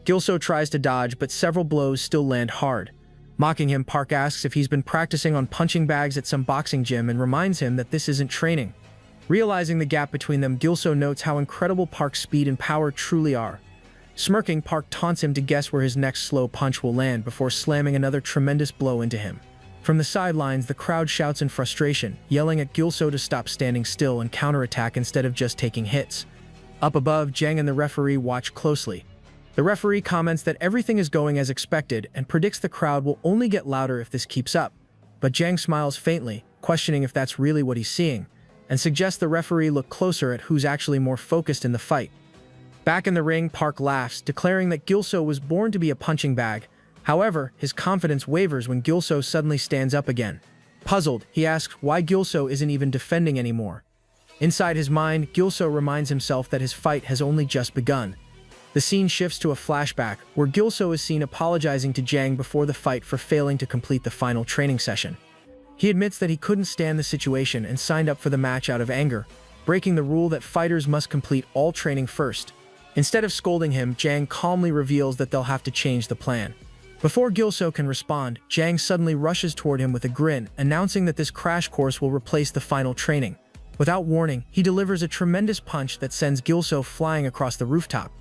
A: Gilso tries to dodge, but several blows still land hard. Mocking him, Park asks if he's been practicing on punching bags at some boxing gym and reminds him that this isn't training. Realizing the gap between them, Gilso notes how incredible Park's speed and power truly are. Smirking, Park taunts him to guess where his next slow punch will land before slamming another tremendous blow into him. From the sidelines, the crowd shouts in frustration, yelling at Gilso to stop standing still and counterattack instead of just taking hits. Up above, Jang and the referee watch closely. The referee comments that everything is going as expected and predicts the crowd will only get louder if this keeps up. But Jang smiles faintly, questioning if that's really what he's seeing, and suggests the referee look closer at who's actually more focused in the fight. Back in the ring, Park laughs, declaring that Gilso was born to be a punching bag. However, his confidence wavers when Gilso suddenly stands up again. Puzzled, he asks why Gilso isn't even defending anymore. Inside his mind, Gilso reminds himself that his fight has only just begun. The scene shifts to a flashback, where Gilso is seen apologizing to Jang before the fight for failing to complete the final training session. He admits that he couldn't stand the situation and signed up for the match out of anger, breaking the rule that fighters must complete all training first. Instead of scolding him, Jang calmly reveals that they'll have to change the plan. Before Gilso can respond, Jang suddenly rushes toward him with a grin, announcing that this crash course will replace the final training. Without warning, he delivers a tremendous punch that sends Gilso flying across the rooftop.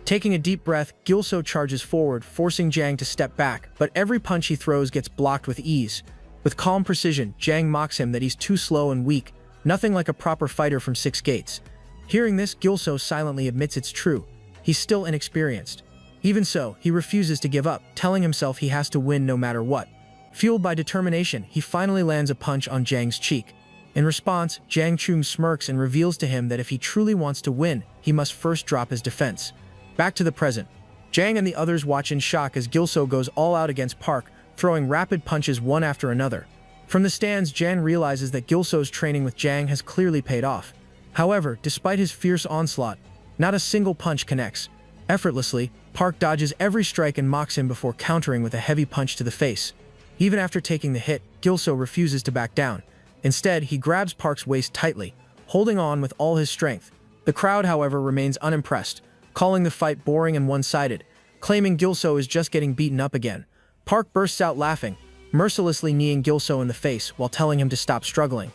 A: Taking a deep breath, Gilso charges forward, forcing Jang to step back, but every punch he throws gets blocked with ease. With calm precision, Jang mocks him that he's too slow and weak, nothing like a proper fighter from Six Gates. Hearing this, Gilso silently admits it's true. He's still inexperienced. Even so, he refuses to give up, telling himself he has to win no matter what. Fueled by determination, he finally lands a punch on Jang's cheek. In response, Jang Chung smirks and reveals to him that if he truly wants to win, he must first drop his defense. Back to the present. Jang and the others watch in shock as Gilso goes all out against Park, throwing rapid punches one after another. From the stands, Jang realizes that Gilso's training with Jang has clearly paid off. However, despite his fierce onslaught, not a single punch connects. Effortlessly, Park dodges every strike and mocks him before countering with a heavy punch to the face. Even after taking the hit, Gilso refuses to back down. Instead, he grabs Park's waist tightly, holding on with all his strength. The crowd, however, remains unimpressed, calling the fight boring and one-sided, claiming Gilso is just getting beaten up again. Park bursts out laughing, mercilessly kneeing Gilso in the face while telling him to stop struggling.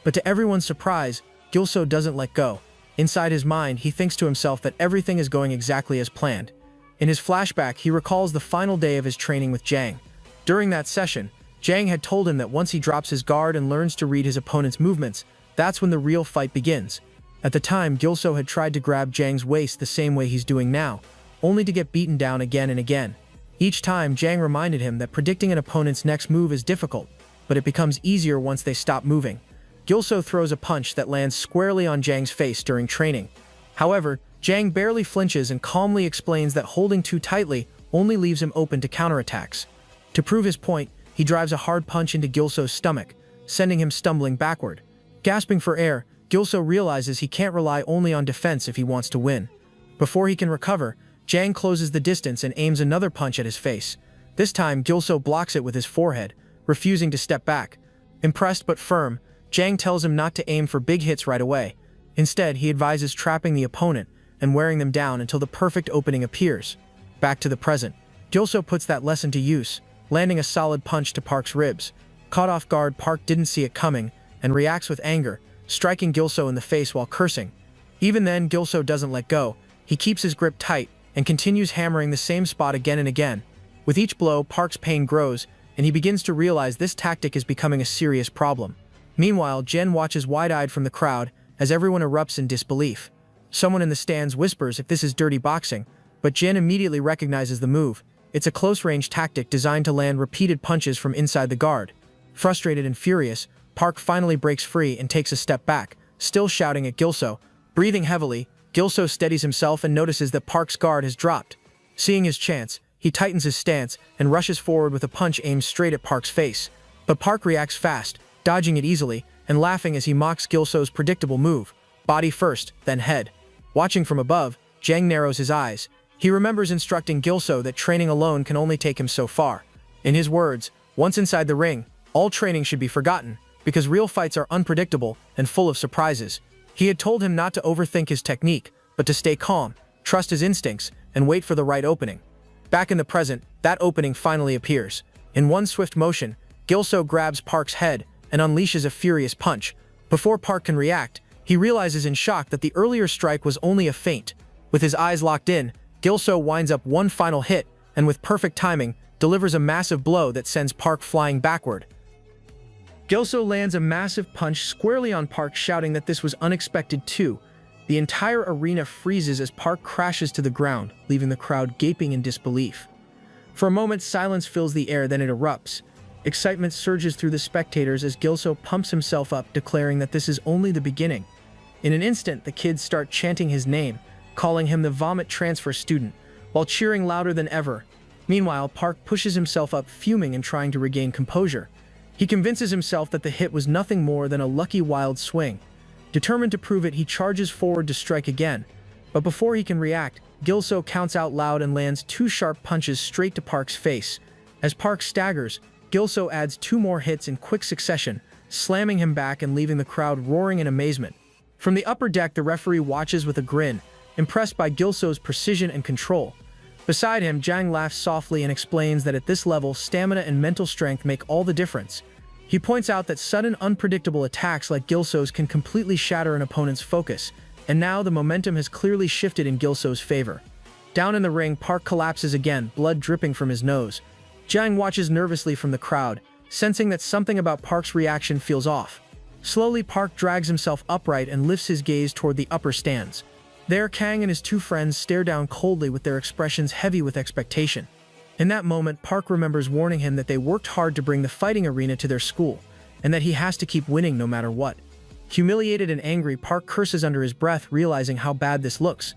A: But to everyone's surprise, Gilso doesn't let go. Inside his mind, he thinks to himself that everything is going exactly as planned. In his flashback, he recalls the final day of his training with Jang. During that session, Jang had told him that once he drops his guard and learns to read his opponent's movements, that's when the real fight begins. At the time, Gilso had tried to grab Jang's waist the same way he's doing now, only to get beaten down again and again. Each time, Jang reminded him that predicting an opponent's next move is difficult, but it becomes easier once they stop moving. Gilso throws a punch that lands squarely on Jang's face during training. However, Jang barely flinches and calmly explains that holding too tightly only leaves him open to counterattacks. To prove his point, he drives a hard punch into Gilso's stomach, sending him stumbling backward. Gasping for air, Gilso realizes he can't rely only on defense if he wants to win. Before he can recover, Jang closes the distance and aims another punch at his face. This time, Gilso blocks it with his forehead, refusing to step back. Impressed but firm, Jang tells him not to aim for big hits right away. Instead, he advises trapping the opponent and wearing them down until the perfect opening appears. Back to the present, Gilso puts that lesson to use, landing a solid punch to Park's ribs. Caught off guard, Park didn't see it coming and reacts with anger, striking Gilso in the face while cursing. Even then, Gilso doesn't let go. He keeps his grip tight and continues hammering the same spot again and again. With each blow, Park's pain grows, and he begins to realize this tactic is becoming a serious problem. Meanwhile, Jen watches wide-eyed from the crowd as everyone erupts in disbelief. Someone in the stands whispers if this is dirty boxing, but Jen immediately recognizes the move. It's a close-range tactic designed to land repeated punches from inside the guard. Frustrated and furious, Park finally breaks free and takes a step back, still shouting at Gilso. Breathing heavily, Gilso steadies himself and notices that Park's guard has dropped. Seeing his chance, he tightens his stance and rushes forward with a punch aimed straight at Park's face. But Park reacts fast, dodging it easily and laughing as he mocks Gilso's predictable move. Body first, then head. Watching from above, Jang narrows his eyes. He remembers instructing Gilso that training alone can only take him so far. In his words, once inside the ring, all training should be forgotten, because real fights are unpredictable and full of surprises. He had told him not to overthink his technique, but to stay calm, trust his instincts, and wait for the right opening. Back in the present, that opening finally appears. In one swift motion, Gilso grabs Park's head and unleashes a furious punch. Before Park can react, he realizes in shock that the earlier strike was only a feint. With his eyes locked in, Gilso winds up one final hit, and with perfect timing, delivers a massive blow that sends Park flying backward. Gilso lands a massive punch squarely on Park, shouting that this was unexpected too. The entire arena freezes as Park crashes to the ground, leaving the crowd gaping in disbelief. For a moment, silence fills the air, then it erupts. Excitement surges through the spectators as Gilso pumps himself up, declaring that this is only the beginning. In an instant, the kids start chanting his name, calling him the vomit transfer student, while cheering louder than ever. Meanwhile, Park pushes himself up, fuming and trying to regain composure. He convinces himself that the hit was nothing more than a lucky wild swing. Determined to prove it, he charges forward to strike again. But before he can react, Gilso counts out loud and lands two sharp punches straight to Park's face. As Park staggers, Gilso adds two more hits in quick succession, slamming him back and leaving the crowd roaring in amazement. From the upper deck, the referee watches with a grin, impressed by Gilso's precision and control. Beside him, Jang laughs softly and explains that at this level, stamina and mental strength make all the difference. He points out that sudden, unpredictable attacks like Gilso's can completely shatter an opponent's focus, and now the momentum has clearly shifted in Gilso's favor. Down in the ring, Park collapses again, blood dripping from his nose. Jang watches nervously from the crowd, sensing that something about Park's reaction feels off. Slowly, Park drags himself upright and lifts his gaze toward the upper stands. There, Kang and his two friends stare down coldly with their expressions heavy with expectation. In that moment, Park remembers warning him that they worked hard to bring the fighting arena to their school, and that he has to keep winning no matter what. Humiliated and angry, Park curses under his breath, realizing how bad this looks.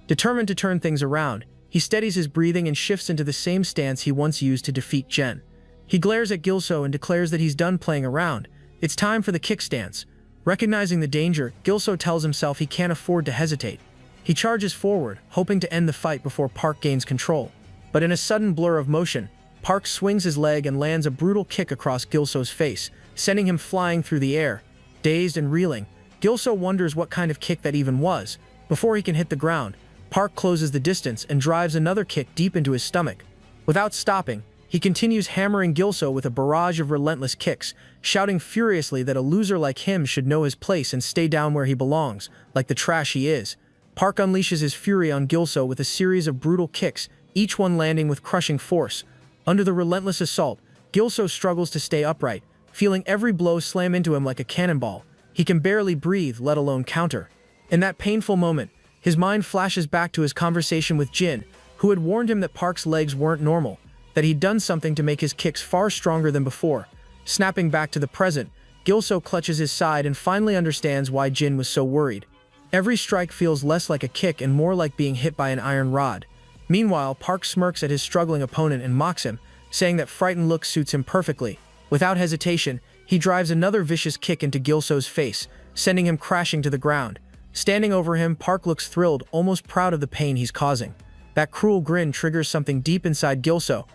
A: Determined to turn things around, he steadies his breathing and shifts into the same stance he once used to defeat Jen. He glares at Gilso and declares that he's done playing around. It's time for the kickstance. Recognizing the danger, Gilso tells himself he can't afford to hesitate. He charges forward, hoping to end the fight before Park gains control. But in a sudden blur of motion, Park swings his leg and lands a brutal kick across Gilso's face, sending him flying through the air. Dazed and reeling, Gilso wonders what kind of kick that even was. Before he can hit the ground, Park closes the distance and drives another kick deep into his stomach. Without stopping, he continues hammering Gilso with a barrage of relentless kicks, shouting furiously that a loser like him should know his place and stay down where he belongs, like the trash he is. Park unleashes his fury on Gilso with a series of brutal kicks, each one landing with crushing force. Under the relentless assault, Gilso struggles to stay upright, feeling every blow slam into him like a cannonball. He can barely breathe, let alone counter. In that painful moment, his mind flashes back to his conversation with Jin, who had warned him that Park's legs weren't normal, that he'd done something to make his kicks far stronger than before. Snapping back to the present, Gilso clutches his side and finally understands why Jin was so worried. Every strike feels less like a kick and more like being hit by an iron rod. Meanwhile, Park smirks at his struggling opponent and mocks him, saying that frightened look suits him perfectly. Without hesitation, he drives another vicious kick into Gilso's face, sending him crashing to the ground. Standing over him, Park looks thrilled, almost proud of the pain he's causing. That cruel grin triggers something deep inside Gilso.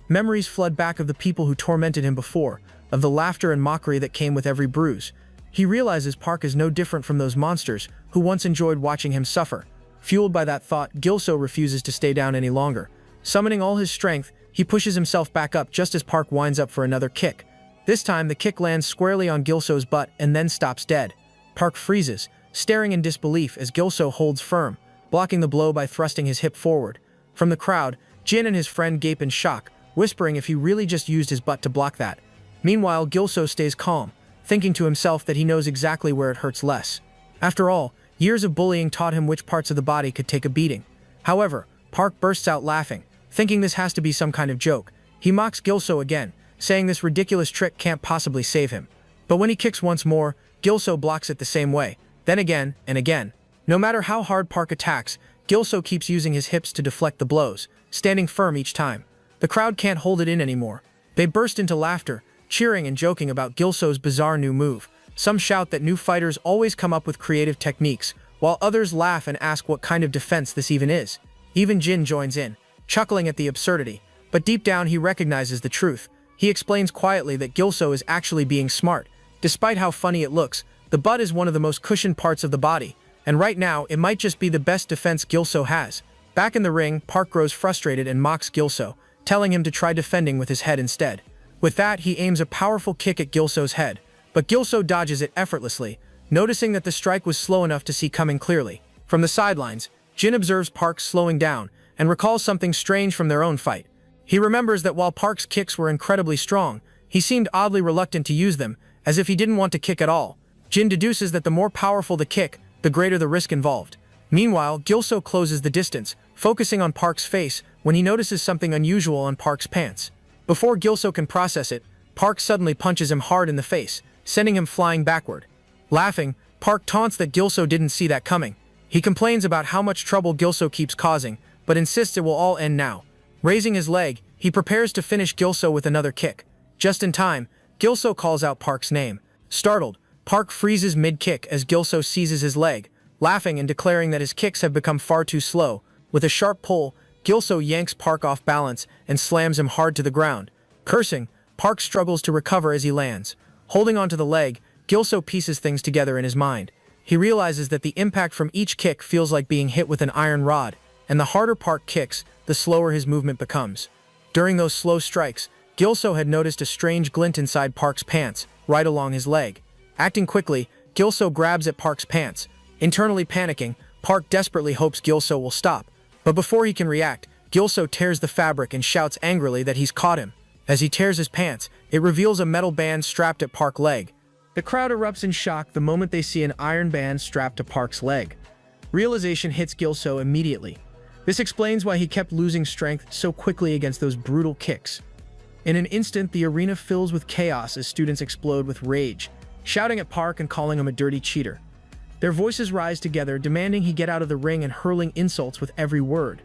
A: Memories flood back of the people who tormented him before, of the laughter and mockery that came with every bruise. He realizes Park is no different from those monsters who once enjoyed watching him suffer. Fueled by that thought, Gilso refuses to stay down any longer. Summoning all his strength, he pushes himself back up just as Park winds up for another kick. This time, the kick lands squarely on Gilso's butt and then stops dead. Park freezes, staring in disbelief as Gilso holds firm, blocking the blow by thrusting his hip forward. From the crowd, Jin and his friend gape in shock, whispering if he really just used his butt to block that. Meanwhile, Gilso stays calm, thinking to himself that he knows exactly where it hurts less. After all, years of bullying taught him which parts of the body could take a beating. However, Park bursts out laughing, thinking this has to be some kind of joke. He mocks Gilso again, saying this ridiculous trick can't possibly save him. But when he kicks once more, Gilso blocks it the same way, then again and again. No matter how hard Park attacks, Gilso keeps using his hips to deflect the blows, standing firm each time. The crowd can't hold it in anymore. They burst into laughter, cheering and joking about Gilso's bizarre new move. Some shout that new fighters always come up with creative techniques, while others laugh and ask what kind of defense this even is. Even Jin joins in, chuckling at the absurdity, but deep down he recognizes the truth. He explains quietly that Gilso is actually being smart. Despite how funny it looks, the butt is one of the most cushioned parts of the body, and right now it might just be the best defense Gilso has. Back in the ring, Park grows frustrated and mocks Gilso, telling him to try defending with his head instead. With that, he aims a powerful kick at Gilso's head, but Gilso dodges it effortlessly, noticing that the strike was slow enough to see coming clearly. From the sidelines, Jin observes Park slowing down and recalls something strange from their own fight. He remembers that while Park's kicks were incredibly strong, he seemed oddly reluctant to use them, as if he didn't want to kick at all. Jin deduces that the more powerful the kick, the greater the risk involved. Meanwhile, Gilso closes the distance, focusing on Park's face when he notices something unusual on Park's pants. Before Gilso can process it, Park suddenly punches him hard in the face, sending him flying backward. Laughing, Park taunts that Gilso didn't see that coming. He complains about how much trouble Gilso keeps causing, but insists it will all end now. Raising his leg, he prepares to finish Gilso with another kick. Just in time, Gilso calls out Park's name. Startled, Park freezes mid-kick as Gilso seizes his leg, laughing and declaring that his kicks have become far too slow. With a sharp pull, Gilso yanks Park off balance and slams him hard to the ground. Cursing, Park struggles to recover as he lands. Holding onto the leg, Gilso pieces things together in his mind. He realizes that the impact from each kick feels like being hit with an iron rod, and the harder Park kicks, the slower his movement becomes. During those slow strikes, Gilso had noticed a strange glint inside Park's pants, right along his leg. Acting quickly, Gilso grabs at Park's pants. Internally panicking, Park desperately hopes Gilso will stop. But before he can react, Gilso tears the fabric and shouts angrily that he's caught him. As he tears his pants, it reveals a metal band strapped at Park's leg. The crowd erupts in shock the moment they see an iron band strapped to Park's leg. Realization hits Gilso immediately. This explains why he kept losing strength so quickly against those brutal kicks. In an instant, the arena fills with chaos as students explode with rage, shouting at Park and calling him a dirty cheater. Their voices rise together, demanding he get out of the ring and hurling insults with every word.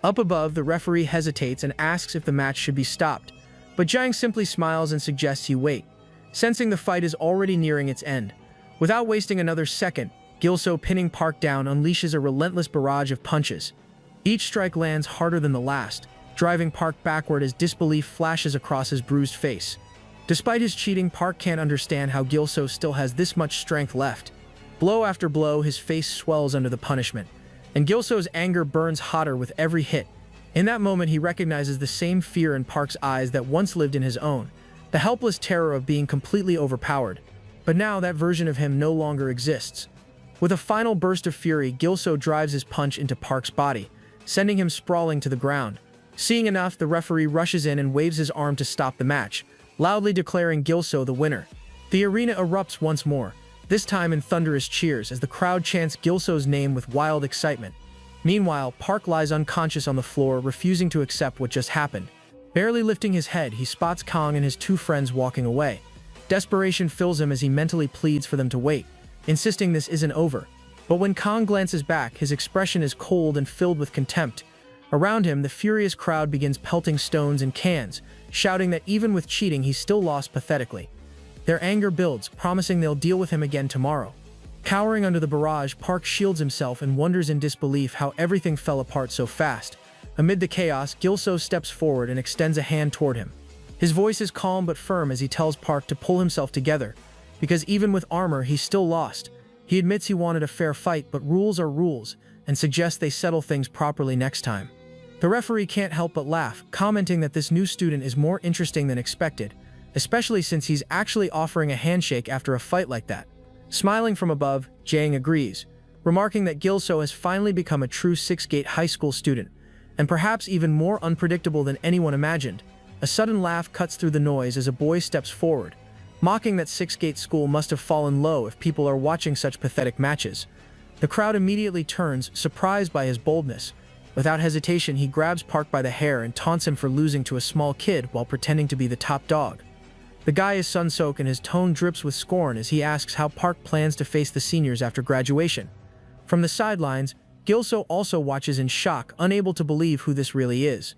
A: Up above, the referee hesitates and asks if the match should be stopped, but Jiang simply smiles and suggests he wait, sensing the fight is already nearing its end. Without wasting another second, Gilso, pinning Park down, unleashes a relentless barrage of punches. Each strike lands harder than the last, driving Park backward as disbelief flashes across his bruised face. Despite his cheating, Park can't understand how Gilso still has this much strength left. Blow after blow, his face swells under the punishment, and Gilso's anger burns hotter with every hit. In that moment, he recognizes the same fear in Park's eyes that once lived in his own, the helpless terror of being completely overpowered. But now that version of him no longer exists. With a final burst of fury, Gilso drives his punch into Park's body, sending him sprawling to the ground. Seeing enough, the referee rushes in and waves his arm to stop the match, loudly declaring Gilso the winner. The arena erupts once more, this time in thunderous cheers as the crowd chants Gilso's name with wild excitement. Meanwhile, Park lies unconscious on the floor, refusing to accept what just happened. Barely lifting his head, he spots Kong and his two friends walking away. Desperation fills him as he mentally pleads for them to wait, insisting this isn't over. But when Kong glances back, his expression is cold and filled with contempt. Around him, the furious crowd begins pelting stones and cans, shouting that even with cheating, he still lost pathetically. Their anger builds, promising they'll deal with him again tomorrow. Cowering under the barrage, Park shields himself and wonders in disbelief how everything fell apart so fast. Amid the chaos, Gilso steps forward and extends a hand toward him. His voice is calm but firm as he tells Park to pull himself together, because even with armor, he's still lost. He admits he wanted a fair fight, but rules are rules, and suggests they settle things properly next time. The referee can't help but laugh, commenting that this new student is more interesting than expected, especially since he's actually offering a handshake after a fight like that. Smiling from above, Jang agrees, remarking that Gilso has finally become a true Six-Gate high school student, and perhaps even more unpredictable than anyone imagined. A sudden laugh cuts through the noise as a boy steps forward, mocking that Six-Gate school must have fallen low if people are watching such pathetic matches. The crowd immediately turns, surprised by his boldness. Without hesitation, he grabs Park by the hair and taunts him for losing to a small kid while pretending to be the top dog. The guy is Sun-Sok and his tone drips with scorn as he asks how Park plans to face the seniors after graduation. From the sidelines, Gilso also watches in shock, unable to believe who this really is.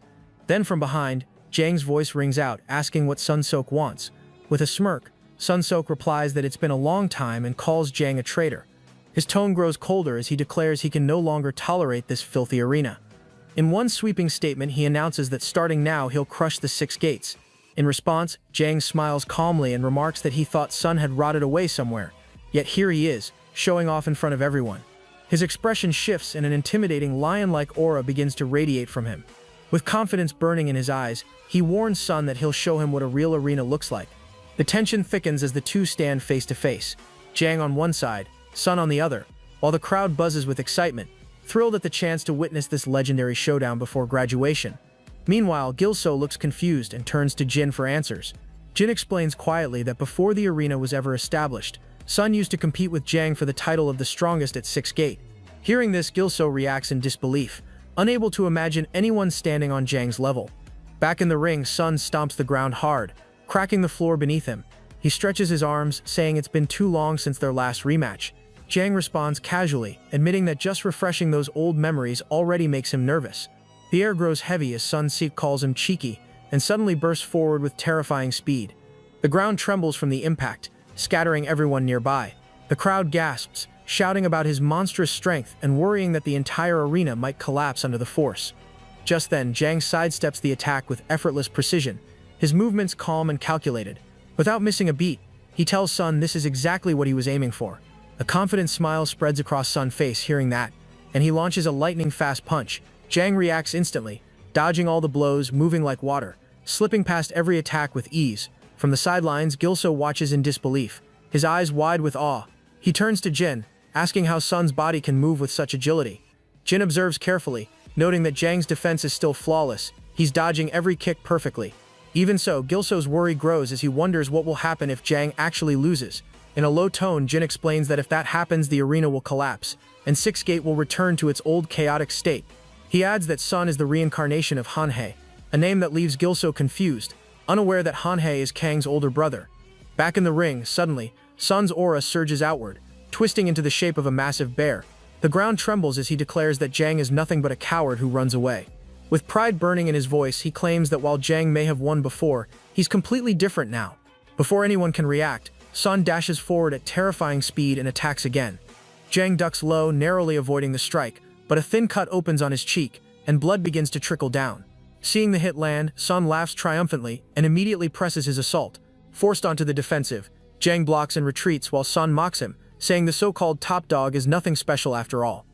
A: Then from behind, Jang's voice rings out, asking what Sun-Sok wants. With a smirk, Sun-Sok replies that it's been a long time and calls Jang a traitor. His tone grows colder as he declares he can no longer tolerate this filthy arena. In one sweeping statement, he announces that starting now he'll crush the Six Gates. In response, Jang smiles calmly and remarks that he thought Sun had rotted away somewhere. Yet here he is, showing off in front of everyone. His expression shifts and an intimidating lion-like aura begins to radiate from him. With confidence burning in his eyes, he warns Sun that he'll show him what a real arena looks like. The tension thickens as the two stand face to face, Jang on one side, Sun on the other, while the crowd buzzes with excitement, thrilled at the chance to witness this legendary showdown before graduation. Meanwhile, Gilso looks confused and turns to Jin for answers. Jin explains quietly that before the arena was ever established, Sun used to compete with Jang for the title of the strongest at Six Gate. Hearing this, Gilso reacts in disbelief, unable to imagine anyone standing on Jang's level. Back in the ring, Sun stomps the ground hard, cracking the floor beneath him. He stretches his arms, saying it's been too long since their last rematch. Jang responds casually, admitting that just refreshing those old memories already makes him nervous. The air grows heavy as Sun-Sik calls him cheeky, and suddenly bursts forward with terrifying speed. The ground trembles from the impact, scattering everyone nearby. The crowd gasps, shouting about his monstrous strength and worrying that the entire arena might collapse under the force. Just then, Jang sidesteps the attack with effortless precision, his movements calm and calculated. Without missing a beat, he tells Sun this is exactly what he was aiming for. A confident smile spreads across Sun's face hearing that, and he launches a lightning-fast punch. Jang reacts instantly, dodging all the blows, moving like water, slipping past every attack with ease. From the sidelines, Gilso watches in disbelief, his eyes wide with awe. He turns to Jin, asking how Sun's body can move with such agility. Jin observes carefully, noting that Jang's defense is still flawless. He's dodging every kick perfectly. Even so, Gilso's worry grows as he wonders what will happen if Jang actually loses. In a low tone, Jin explains that if that happens, the arena will collapse, and Six Gate will return to its old chaotic state. He adds that Sun is the reincarnation of Hanhei, a name that leaves Gilso confused, unaware that Hanhei is Kang's older brother. Back in the ring, suddenly, Sun's aura surges outward, twisting into the shape of a massive bear. The ground trembles as he declares that Jang is nothing but a coward who runs away. With pride burning in his voice, he claims that while Jang may have won before, he's completely different now. Before anyone can react, Sun dashes forward at terrifying speed and attacks again. Jang ducks low, narrowly avoiding the strike, but a thin cut opens on his cheek, and blood begins to trickle down. Seeing the hit land, Sun laughs triumphantly and immediately presses his assault. Forced onto the defensive, Jang blocks and retreats while Sun mocks him, saying the so-called top dog is nothing special after all.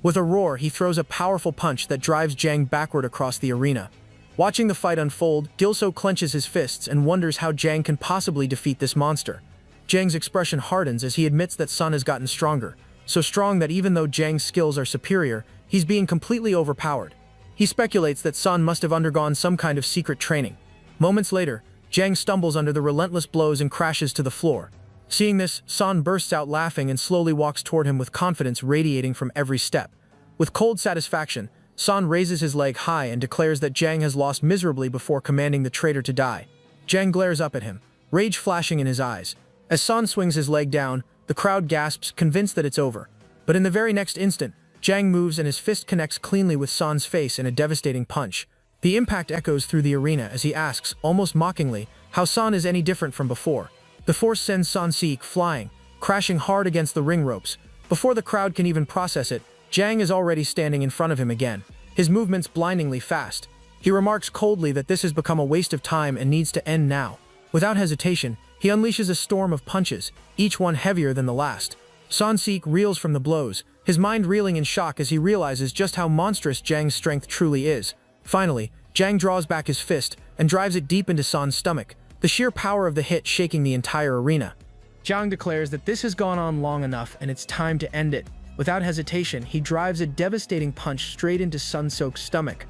A: With a roar, he throws a powerful punch that drives Jang backward across the arena. Watching the fight unfold, Gilso clenches his fists and wonders how Jang can possibly defeat this monster. Jang's expression hardens as he admits that Sun has gotten stronger, so strong that even though Jang's skills are superior, he's being completely overpowered. He speculates that Sun must have undergone some kind of secret training. Moments later, Jang stumbles under the relentless blows and crashes to the floor. Seeing this, Sun bursts out laughing and slowly walks toward him with confidence radiating from every step. With cold satisfaction, Sun raises his leg high and declares that Jang has lost miserably before commanding the traitor to die. Jang glares up at him, rage flashing in his eyes. As Sun swings his leg down, the crowd gasps, convinced that it's over. But in the very next instant, Jang moves and his fist connects cleanly with Sun's face in a devastating punch. The impact echoes through the arena as he asks, almost mockingly, how Sun is any different from before. The force sends Sun-sik flying, crashing hard against the ring ropes. Before the crowd can even process it, Jang is already standing in front of him again, his movements blindingly fast. He remarks coldly that this has become a waste of time and needs to end now. Without hesitation, he unleashes a storm of punches, each one heavier than the last. Sun-sik reels from the blows, his mind reeling in shock as he realizes just how monstrous Jang's strength truly is. Finally, Jang draws back his fist and drives it deep into Sun's stomach, the sheer power of the hit shaking the entire arena. Jang declares that this has gone on long enough and it's time to end it. Without hesitation, he drives a devastating punch straight into Sun-sok's stomach.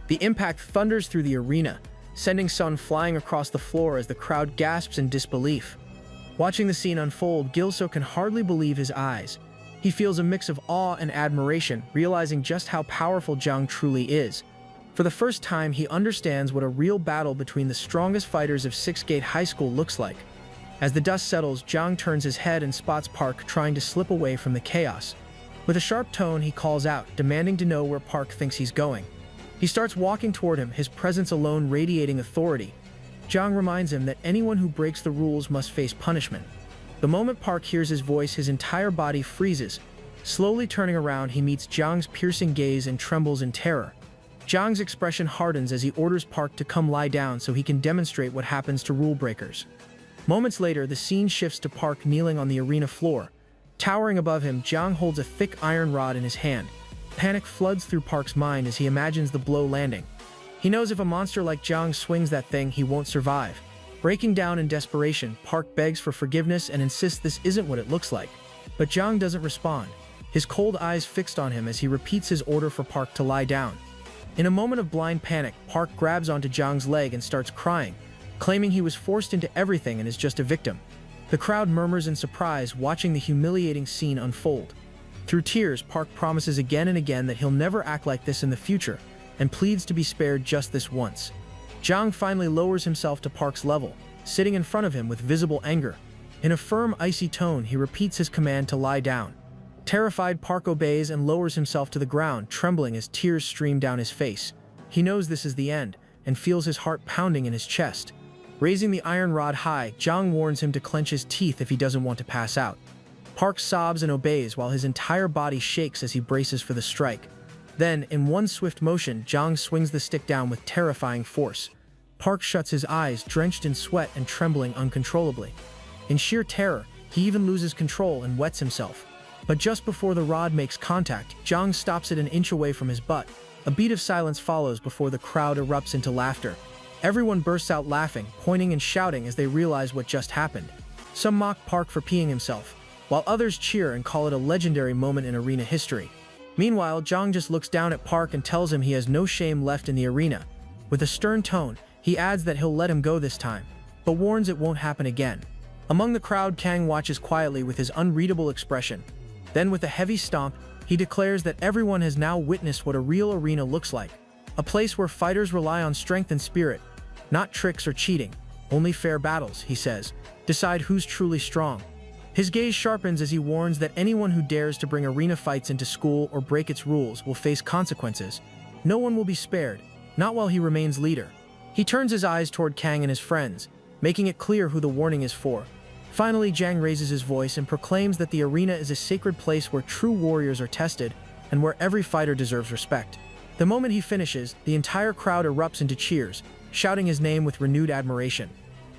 A: The impact thunders through the arena, sending Sun flying across the floor as the crowd gasps in disbelief. Watching the scene unfold, Gil-so can hardly believe his eyes. He feels a mix of awe and admiration, realizing just how powerful Jang truly is. For the first time, he understands what a real battle between the strongest fighters of Six Gate High School looks like. As the dust settles, Jang turns his head and spots Park trying to slip away from the chaos. With a sharp tone, he calls out, demanding to know where Park thinks he's going. He starts walking toward him, his presence alone radiating authority. Jang reminds him that anyone who breaks the rules must face punishment. The moment Park hears his voice, his entire body freezes. Slowly turning around, he meets Jang's piercing gaze and trembles in terror. Jang's expression hardens as he orders Park to come lie down so he can demonstrate what happens to rule breakers. Moments later, the scene shifts to Park kneeling on the arena floor. Towering above him, Jang holds a thick iron rod in his hand. Panic floods through Park's mind as he imagines the blow landing. He knows if a monster like Jang swings that thing, he won't survive. Breaking down in desperation, Park begs for forgiveness and insists this isn't what it looks like. But Jang doesn't respond, his cold eyes fixed on him as he repeats his order for Park to lie down. In a moment of blind panic, Park grabs onto Jang's leg and starts crying, claiming he was forced into everything and is just a victim. The crowd murmurs in surprise, watching the humiliating scene unfold. Through tears, Park promises again and again that he'll never act like this in the future, and pleads to be spared just this once. Jang finally lowers himself to Park's level, sitting in front of him with visible anger. In a firm, icy tone, he repeats his command to lie down. Terrified, Park obeys and lowers himself to the ground, trembling as tears stream down his face. He knows this is the end, and feels his heart pounding in his chest. Raising the iron rod high, Jang warns him to clench his teeth if he doesn't want to pass out. Park sobs and obeys while his entire body shakes as he braces for the strike. Then, in one swift motion, Jang swings the stick down with terrifying force. Park shuts his eyes, drenched in sweat and trembling uncontrollably. In sheer terror, he even loses control and wets himself. But just before the rod makes contact, Jang stops it an inch away from his butt. A beat of silence follows before the crowd erupts into laughter. Everyone bursts out laughing, pointing and shouting as they realize what just happened. Some mock Park for peeing himself, while others cheer and call it a legendary moment in arena history. Meanwhile, Jang just looks down at Park and tells him he has no shame left in the arena. With a stern tone, he adds that he'll let him go this time, but warns it won't happen again. Among the crowd, Kang watches quietly with his unreadable expression. Then, with a heavy stomp, he declares that everyone has now witnessed what a real arena looks like. A place where fighters rely on strength and spirit, not tricks or cheating. Only fair battles, he says, decide who's truly strong. His gaze sharpens as he warns that anyone who dares to bring arena fights into school or break its rules will face consequences. No one will be spared, not while he remains leader. He turns his eyes toward Kang and his friends, making it clear who the warning is for. Finally, Jang raises his voice and proclaims that the arena is a sacred place where true warriors are tested and where every fighter deserves respect. The moment he finishes, the entire crowd erupts into cheers, shouting his name with renewed admiration.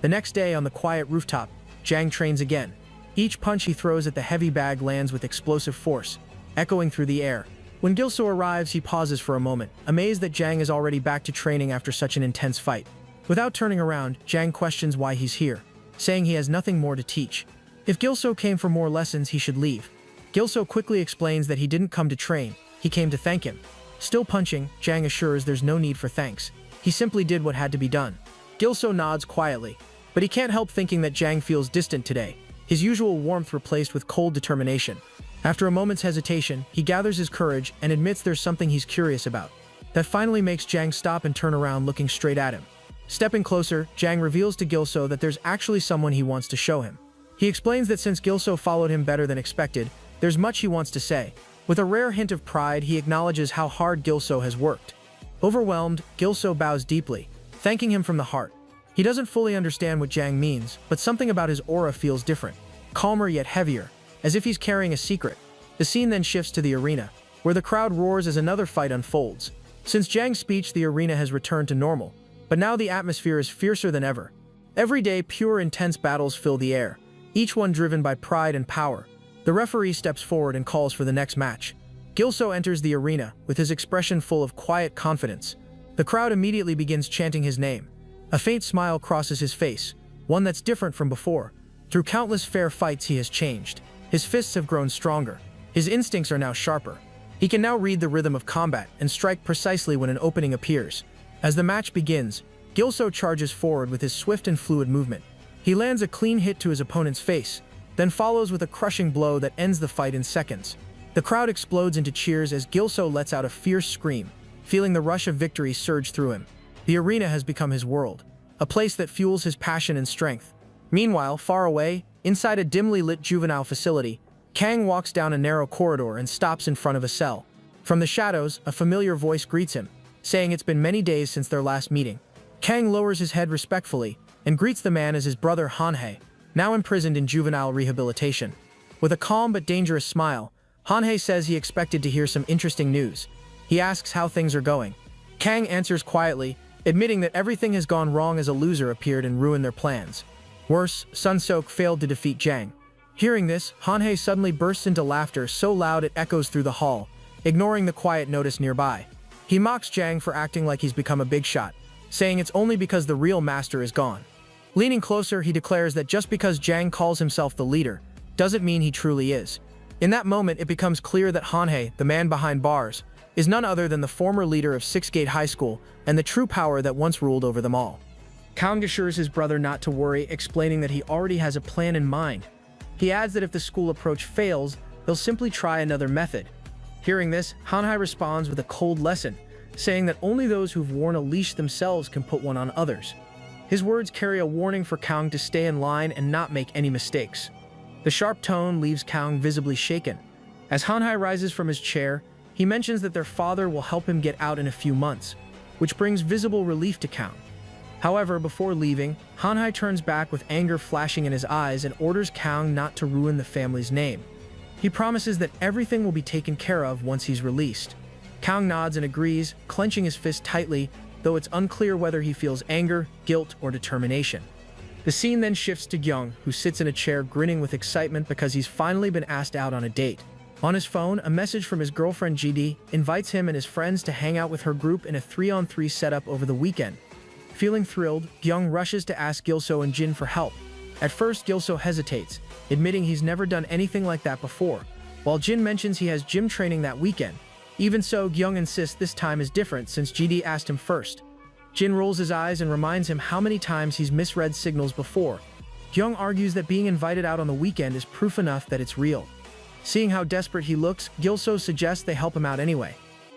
A: The next day, on the quiet rooftop, Jang trains again. Each punch he throws at the heavy bag lands with explosive force, echoing through the air. When Gil-so arrives, he pauses for a moment, amazed that Jang is already back to training after such an intense fight. Without turning around, Jang questions why he's here, saying he has nothing more to teach. If Gil-so came for more lessons, he should leave. Gil-so quickly explains that he didn't come to train, he came to thank him. Still punching, Jang assures there's no need for thanks. He simply did what had to be done. Gilso nods quietly, but he can't help thinking that Jang feels distant today, his usual warmth replaced with cold determination. After a moment's hesitation, he gathers his courage and admits there's something he's curious about. That finally makes Jang stop and turn around looking straight at him. Stepping closer, Jang reveals to Gilso that there's actually someone he wants to show him. He explains that since Gilso followed him better than expected, there's much he wants to say. With a rare hint of pride, he acknowledges how hard Gilso has worked. Overwhelmed, Gilso bows deeply, thanking him from the heart. He doesn't fully understand what Jang means, but something about his aura feels different, calmer yet heavier, as if he's carrying a secret. The scene then shifts to the arena, where the crowd roars as another fight unfolds. Since Jang's speech, the arena has returned to normal, but now the atmosphere is fiercer than ever. Every day, pure, intense battles fill the air, each one driven by pride and power. The referee steps forward and calls for the next match. Gilso enters the arena, with his expression full of quiet confidence. The crowd immediately begins chanting his name. A faint smile crosses his face, one that's different from before. Through countless fair fights, he has changed. His fists have grown stronger. His instincts are now sharper. He can now read the rhythm of combat and strike precisely when an opening appears. As the match begins, Gilso charges forward with his swift and fluid movement. He lands a clean hit to his opponent's face, then follows with a crushing blow that ends the fight in seconds. The crowd explodes into cheers as Gilso lets out a fierce scream, feeling the rush of victory surge through him. The arena has become his world, a place that fuels his passion and strength. Meanwhile, far away, inside a dimly lit juvenile facility, Kang walks down a narrow corridor and stops in front of a cell. From the shadows, a familiar voice greets him, saying it's been many days since their last meeting. Kang lowers his head respectfully and greets the man as his brother Hanhei, now imprisoned in juvenile rehabilitation. With a calm but dangerous smile, Hanhei says he expected to hear some interesting news. He asks how things are going. Kang answers quietly, admitting that everything has gone wrong as a loser appeared and ruined their plans. Worse, Sun Sok failed to defeat Jang. Hearing this, Hanhei suddenly bursts into laughter so loud it echoes through the hall, ignoring the quiet notice nearby. He mocks Jang for acting like he's become a big shot, saying it's only because the real master is gone. Leaning closer, he declares that just because Jang calls himself the leader, doesn't mean he truly is. In that moment, it becomes clear that Hanhei, the man behind bars, is none other than the former leader of Six Gate High School and the true power that once ruled over them all. Kang assures his brother not to worry, explaining that he already has a plan in mind. He adds that if the school approach fails, they'll simply try another method. Hearing this, Hanhei responds with a cold lesson, saying that only those who've worn a leash themselves can put one on others. His words carry a warning for Kang to stay in line and not make any mistakes. The sharp tone leaves Kang visibly shaken. As Hanhei rises from his chair, he mentions that their father will help him get out in a few months, which brings visible relief to Kang. However, before leaving, Hanhei turns back with anger flashing in his eyes and orders Kang not to ruin the family's name. He promises that everything will be taken care of once he's released. Kang nods and agrees, clenching his fist tightly, though it's unclear whether he feels anger, guilt, or determination. The scene then shifts to Gyung, who sits in a chair grinning with excitement because he's finally been asked out on a date. On his phone, a message from his girlfriend GD invites him and his friends to hang out with her group in a 3-on-3 setup over the weekend. Feeling thrilled, Gyung rushes to ask Gilso and Jin for help. At first, Gilso hesitates, admitting he's never done anything like that before, while Jin mentions he has gym training that weekend. Even so, Gyung insists this time is different since GD asked him first. Jin rolls his eyes and reminds him how many times he's misread signals before. Gyung argues that being invited out on the weekend is proof enough that it's real. Seeing how desperate he looks, Gilso suggests they help him out anyway,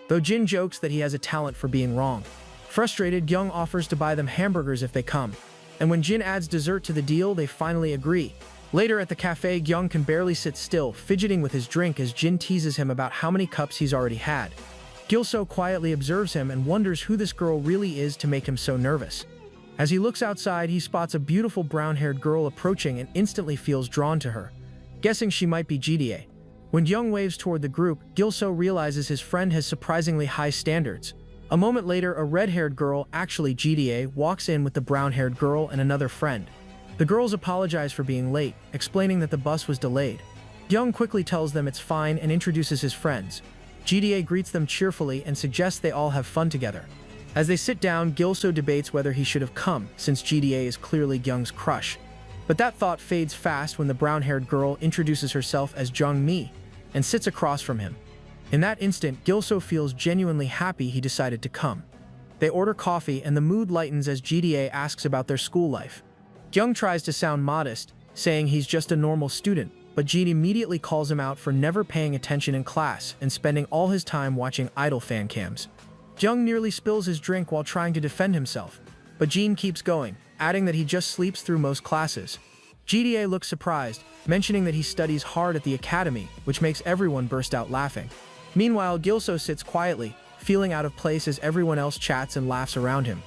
A: though Jin jokes that he has a talent for being wrong. Frustrated, Gyung offers to buy them hamburgers if they come, and when Jin adds dessert to the deal, they finally agree. Later at the cafe, Gyung can barely sit still, fidgeting with his drink as Jin teases him about how many cups he's already had. Gilso quietly observes him and wonders who this girl really is to make him so nervous. As he looks outside, he spots a beautiful brown-haired girl approaching and instantly feels drawn to her, guessing she might be GDA. When Gyung waves toward the group, Gilso realizes his friend has surprisingly high standards. A moment later, a red-haired girl, actually GDA, walks in with the brown-haired girl and another friend. The girls apologize for being late, explaining that the bus was delayed. Gyung quickly tells them it's fine and introduces his friends. GDA greets them cheerfully and suggests they all have fun together. As they sit down, Gilso debates whether he should have come, since GDA is clearly Gyung's crush. But that thought fades fast when the brown-haired girl introduces herself as Jung Mi and sits across from him. In that instant, Gilso feels genuinely happy he decided to come. They order coffee and the mood lightens as GDA asks about their school life. Young tries to sound modest, saying he's just a normal student, but Jean immediately calls him out for never paying attention in class and spending all his time watching idol fan cams. Jung nearly spills his drink while trying to defend himself, but Jean keeps going, adding that he just sleeps through most classes. GDA looks surprised, mentioning that he studies hard at the academy, which makes everyone burst out laughing. Meanwhile, Gilso sits quietly, feeling out of place as everyone else chats and laughs around him.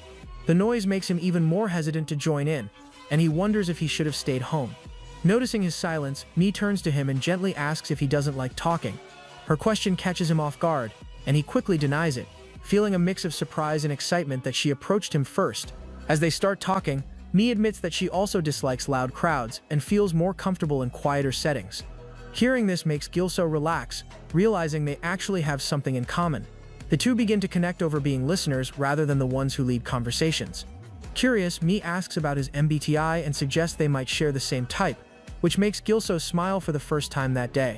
A: The noise makes him even more hesitant to join in, and he wonders if he should have stayed home. Noticing his silence, Mi turns to him and gently asks if he doesn't like talking. Her question catches him off guard, and he quickly denies it, feeling a mix of surprise and excitement that she approached him first. As they start talking, Mi admits that she also dislikes loud crowds and feels more comfortable in quieter settings. Hearing this makes Gilso relax, realizing they actually have something in common. The two begin to connect over being listeners rather than the ones who lead conversations. Curious, Mi asks about his MBTI and suggests they might share the same type, which makes Gilso smile for the first time that day.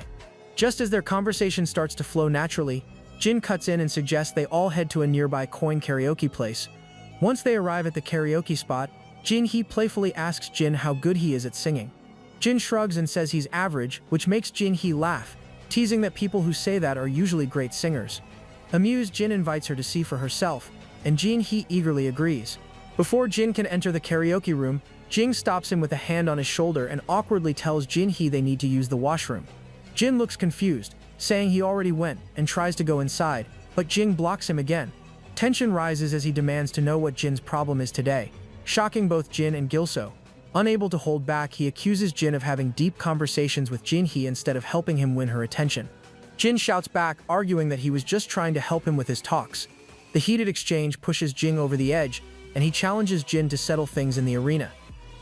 A: Just as their conversation starts to flow naturally, Jin cuts in and suggests they all head to a nearby coin karaoke place. Once they arrive at the karaoke spot, Jin-hee playfully asks Jin how good he is at singing. Jin shrugs and says he's average, which makes Jin-hee laugh, teasing that people who say that are usually great singers. Amused, Jin invites her to see for herself, and Jin-hee eagerly agrees. Before Jin can enter the karaoke room, Jing stops him with a hand on his shoulder and awkwardly tells Jin-hee they need to use the washroom. Jin looks confused, saying he already went, and tries to go inside, but Jing blocks him again. Tension rises as he demands to know what Jin's problem is today, shocking both Jin and Gilso. Unable to hold back, he accuses Jin of having deep conversations with Jin-hee instead of helping him win her attention. Jin shouts back, arguing that he was just trying to help him with his talks. The heated exchange pushes Jing over the edge, and he challenges Jin to settle things in the arena.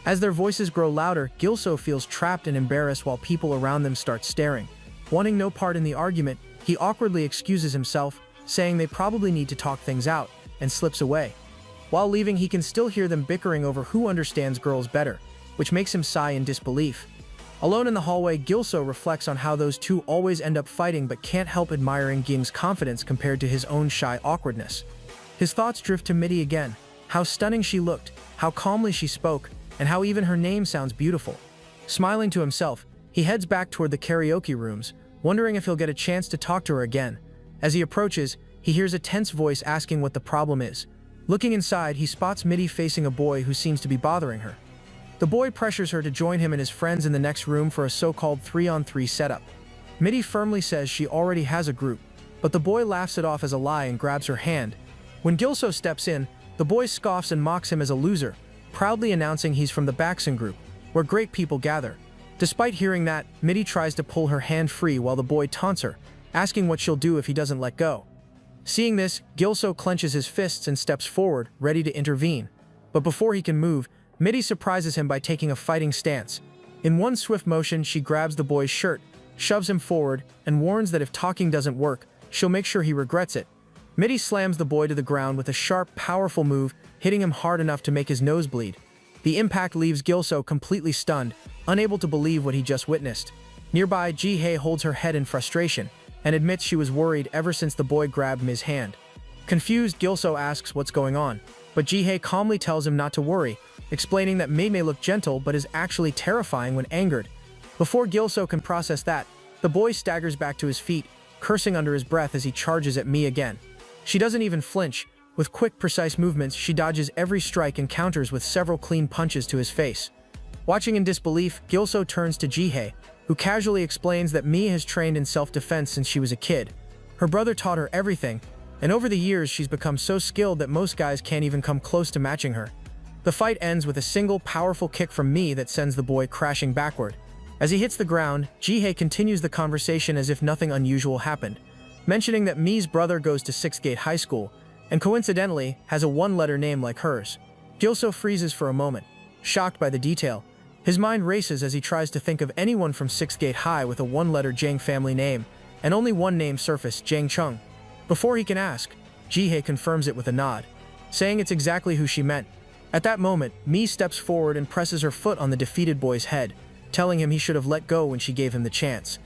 A: As their voices grow louder, Gilso feels trapped and embarrassed while people around them start staring. Wanting no part in the argument, he awkwardly excuses himself, saying they probably need to talk things out, and slips away. While leaving, he can still hear them bickering over who understands girls better, which makes him sigh in disbelief. Alone in the hallway, Gilso reflects on how those two always end up fighting but can't help admiring Ging's confidence compared to his own shy awkwardness. His thoughts drift to Midi again, how stunning she looked, how calmly she spoke, and how even her name sounds beautiful. Smiling to himself, he heads back toward the karaoke rooms, wondering if he'll get a chance to talk to her again. As he approaches, he hears a tense voice asking what the problem is. Looking inside, he spots Midi facing a boy who seems to be bothering her. The boy pressures her to join him and his friends in the next room for a so-called 3-on-3 setup. Midi firmly says she already has a group, but the boy laughs it off as a lie and grabs her hand. When Gilso steps in, the boy scoffs and mocks him as a loser, proudly announcing he's from the Baxen group, where great people gather. Despite hearing that, Midi tries to pull her hand free while the boy taunts her, asking what she'll do if he doesn't let go. Seeing this, Gilso clenches his fists and steps forward, ready to intervene. But before he can move, Midi surprises him by taking a fighting stance. In one swift motion, she grabs the boy's shirt, shoves him forward, and warns that if talking doesn't work, she'll make sure he regrets it. Midi slams the boy to the ground with a sharp, powerful move, hitting him hard enough to make his nose bleed. The impact leaves Gilso completely stunned, unable to believe what he just witnessed. Nearby, Ji-hye holds her head in frustration, and admits she was worried ever since the boy grabbed Mi's hand. Confused, Gilso asks what's going on, but Ji-hye calmly tells him not to worry, explaining that Mi may look gentle but is actually terrifying when angered. Before Gilso can process that, the boy staggers back to his feet, cursing under his breath as he charges at Mi again. She doesn't even flinch. With quick, precise movements, she dodges every strike and counters with several clean punches to his face. Watching in disbelief, Gilso turns to Ji-hye, who casually explains that Mi has trained in self-defense since she was a kid. Her brother taught her everything, and over the years she's become so skilled that most guys can't even come close to matching her. The fight ends with a single, powerful kick from Mi that sends the boy crashing backward. As he hits the ground, Ji-hye continues the conversation as if nothing unusual happened, mentioning that Mi's brother goes to 6th Gate High School, and coincidentally has a one-letter name like hers. Gilso freezes for a moment, shocked by the detail. His mind races as he tries to think of anyone from 6th Gate High with a one-letter Jang family name, and only one name surfaced, Jang Chung. Before he can ask, Ji-hye confirms it with a nod, saying it's exactly who she meant. At that moment, Mi steps forward and presses her foot on the defeated boy's head, telling him he should have let go when she gave him the chance.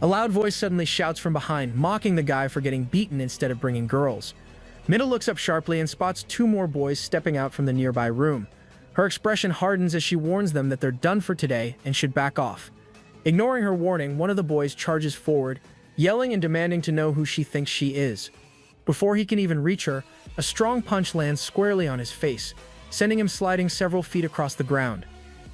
A: A loud voice suddenly shouts from behind, mocking the guy for getting beaten instead of bringing girls. Minna looks up sharply and spots two more boys stepping out from the nearby room. Her expression hardens as she warns them that they're done for today and should back off. Ignoring her warning, one of the boys charges forward, yelling and demanding to know who she thinks she is. Before he can even reach her, a strong punch lands squarely on his face, sending him sliding several feet across the ground.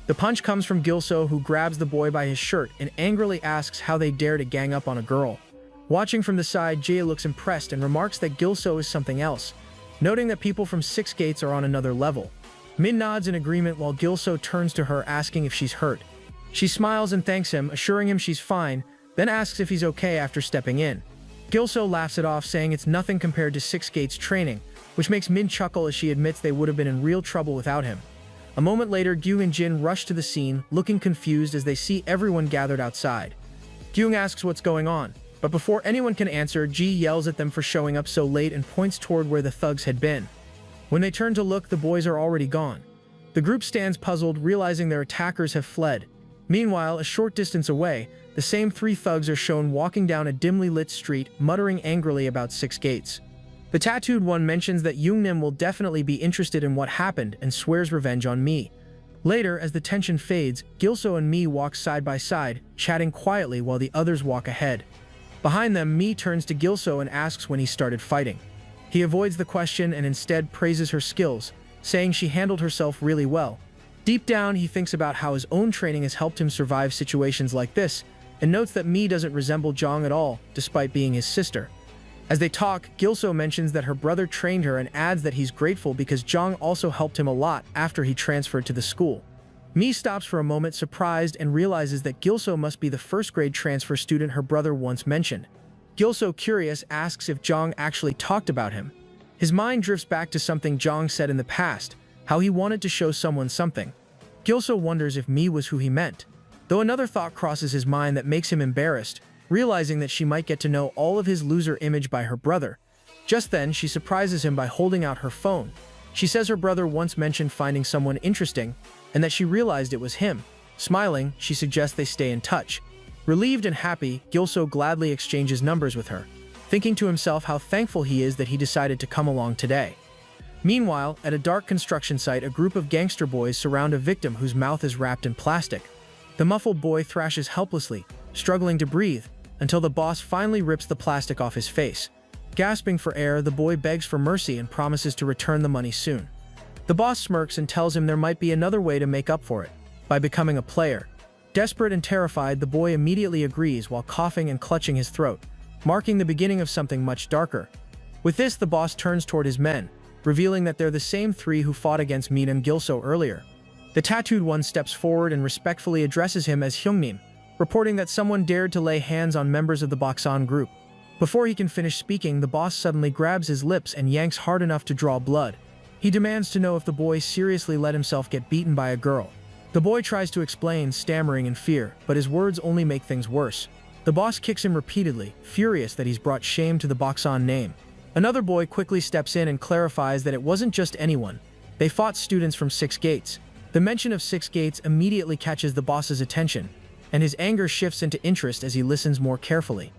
A: The punch comes from Gilso, who grabs the boy by his shirt and angrily asks how they dare to gang up on a girl. Watching from the side, Jaya looks impressed and remarks that Gilso is something else, noting that people from Six Gates are on another level. Min nods in agreement while Gilso turns to her asking if she's hurt. She smiles and thanks him, assuring him she's fine, then asks if he's okay after stepping in. Gilso laughs it off, saying it's nothing compared to Six Gates training, which makes Min chuckle as she admits they would have been in real trouble without him. A moment later, Gyung and Jin rush to the scene, looking confused as they see everyone gathered outside. Gyung asks what's going on, but before anyone can answer, Ji yells at them for showing up so late and points toward where the thugs had been. When they turn to look, the boys are already gone. The group stands puzzled, realizing their attackers have fled. Meanwhile, a short distance away, the same three thugs are shown walking down a dimly lit street, muttering angrily about Six Gates. The tattooed one mentions that Youngnim will definitely be interested in what happened and swears revenge on Mi. Later, as the tension fades, Gilso and Mi walk side by side, chatting quietly while the others walk ahead. Behind them, Mi turns to Gilso and asks when he started fighting. He avoids the question and instead praises her skills, saying she handled herself really well. Deep down, he thinks about how his own training has helped him survive situations like this, and notes that Mi doesn't resemble Zhang at all, despite being his sister. As they talk, Gilso mentions that her brother trained her and adds that he's grateful because Zhang also helped him a lot after he transferred to the school. Mi stops for a moment, surprised, and realizes that Gilso must be the first-grade transfer student her brother once mentioned. Gilso, curious, asks if Zhang actually talked about him. His mind drifts back to something Zhang said in the past, how he wanted to show someone something. Gilso wonders if Mi was who he meant, though another thought crosses his mind that makes him embarrassed, realizing that she might get to know all of his loser image by her brother. Just then, she surprises him by holding out her phone. She says her brother once mentioned finding someone interesting, and that she realized it was him. Smiling, she suggests they stay in touch. Relieved and happy, Gilso gladly exchanges numbers with her, thinking to himself how thankful he is that he decided to come along today. Meanwhile, at a dark construction site, a group of gangster boys surround a victim whose mouth is wrapped in plastic. The muffled boy thrashes helplessly, struggling to breathe, until the boss finally rips the plastic off his face. Gasping for air, the boy begs for mercy and promises to return the money soon. The boss smirks and tells him there might be another way to make up for it, by becoming a player. Desperate and terrified, the boy immediately agrees while coughing and clutching his throat, marking the beginning of something much darker. With this, the boss turns toward his men, revealing that they're the same three who fought against Min and Gilso earlier. The tattooed one steps forward and respectfully addresses him as Hyungnim, reporting that someone dared to lay hands on members of the Boksan group. Before he can finish speaking, the boss suddenly grabs his lips and yanks hard enough to draw blood. He demands to know if the boy seriously let himself get beaten by a girl. The boy tries to explain, stammering in fear, but his words only make things worse. The boss kicks him repeatedly, furious that he's brought shame to the Boksan name. Another boy quickly steps in and clarifies that it wasn't just anyone. They fought students from Six Gates. The mention of Six Gates immediately catches the boss's attention, and his anger shifts into interest as he listens more carefully.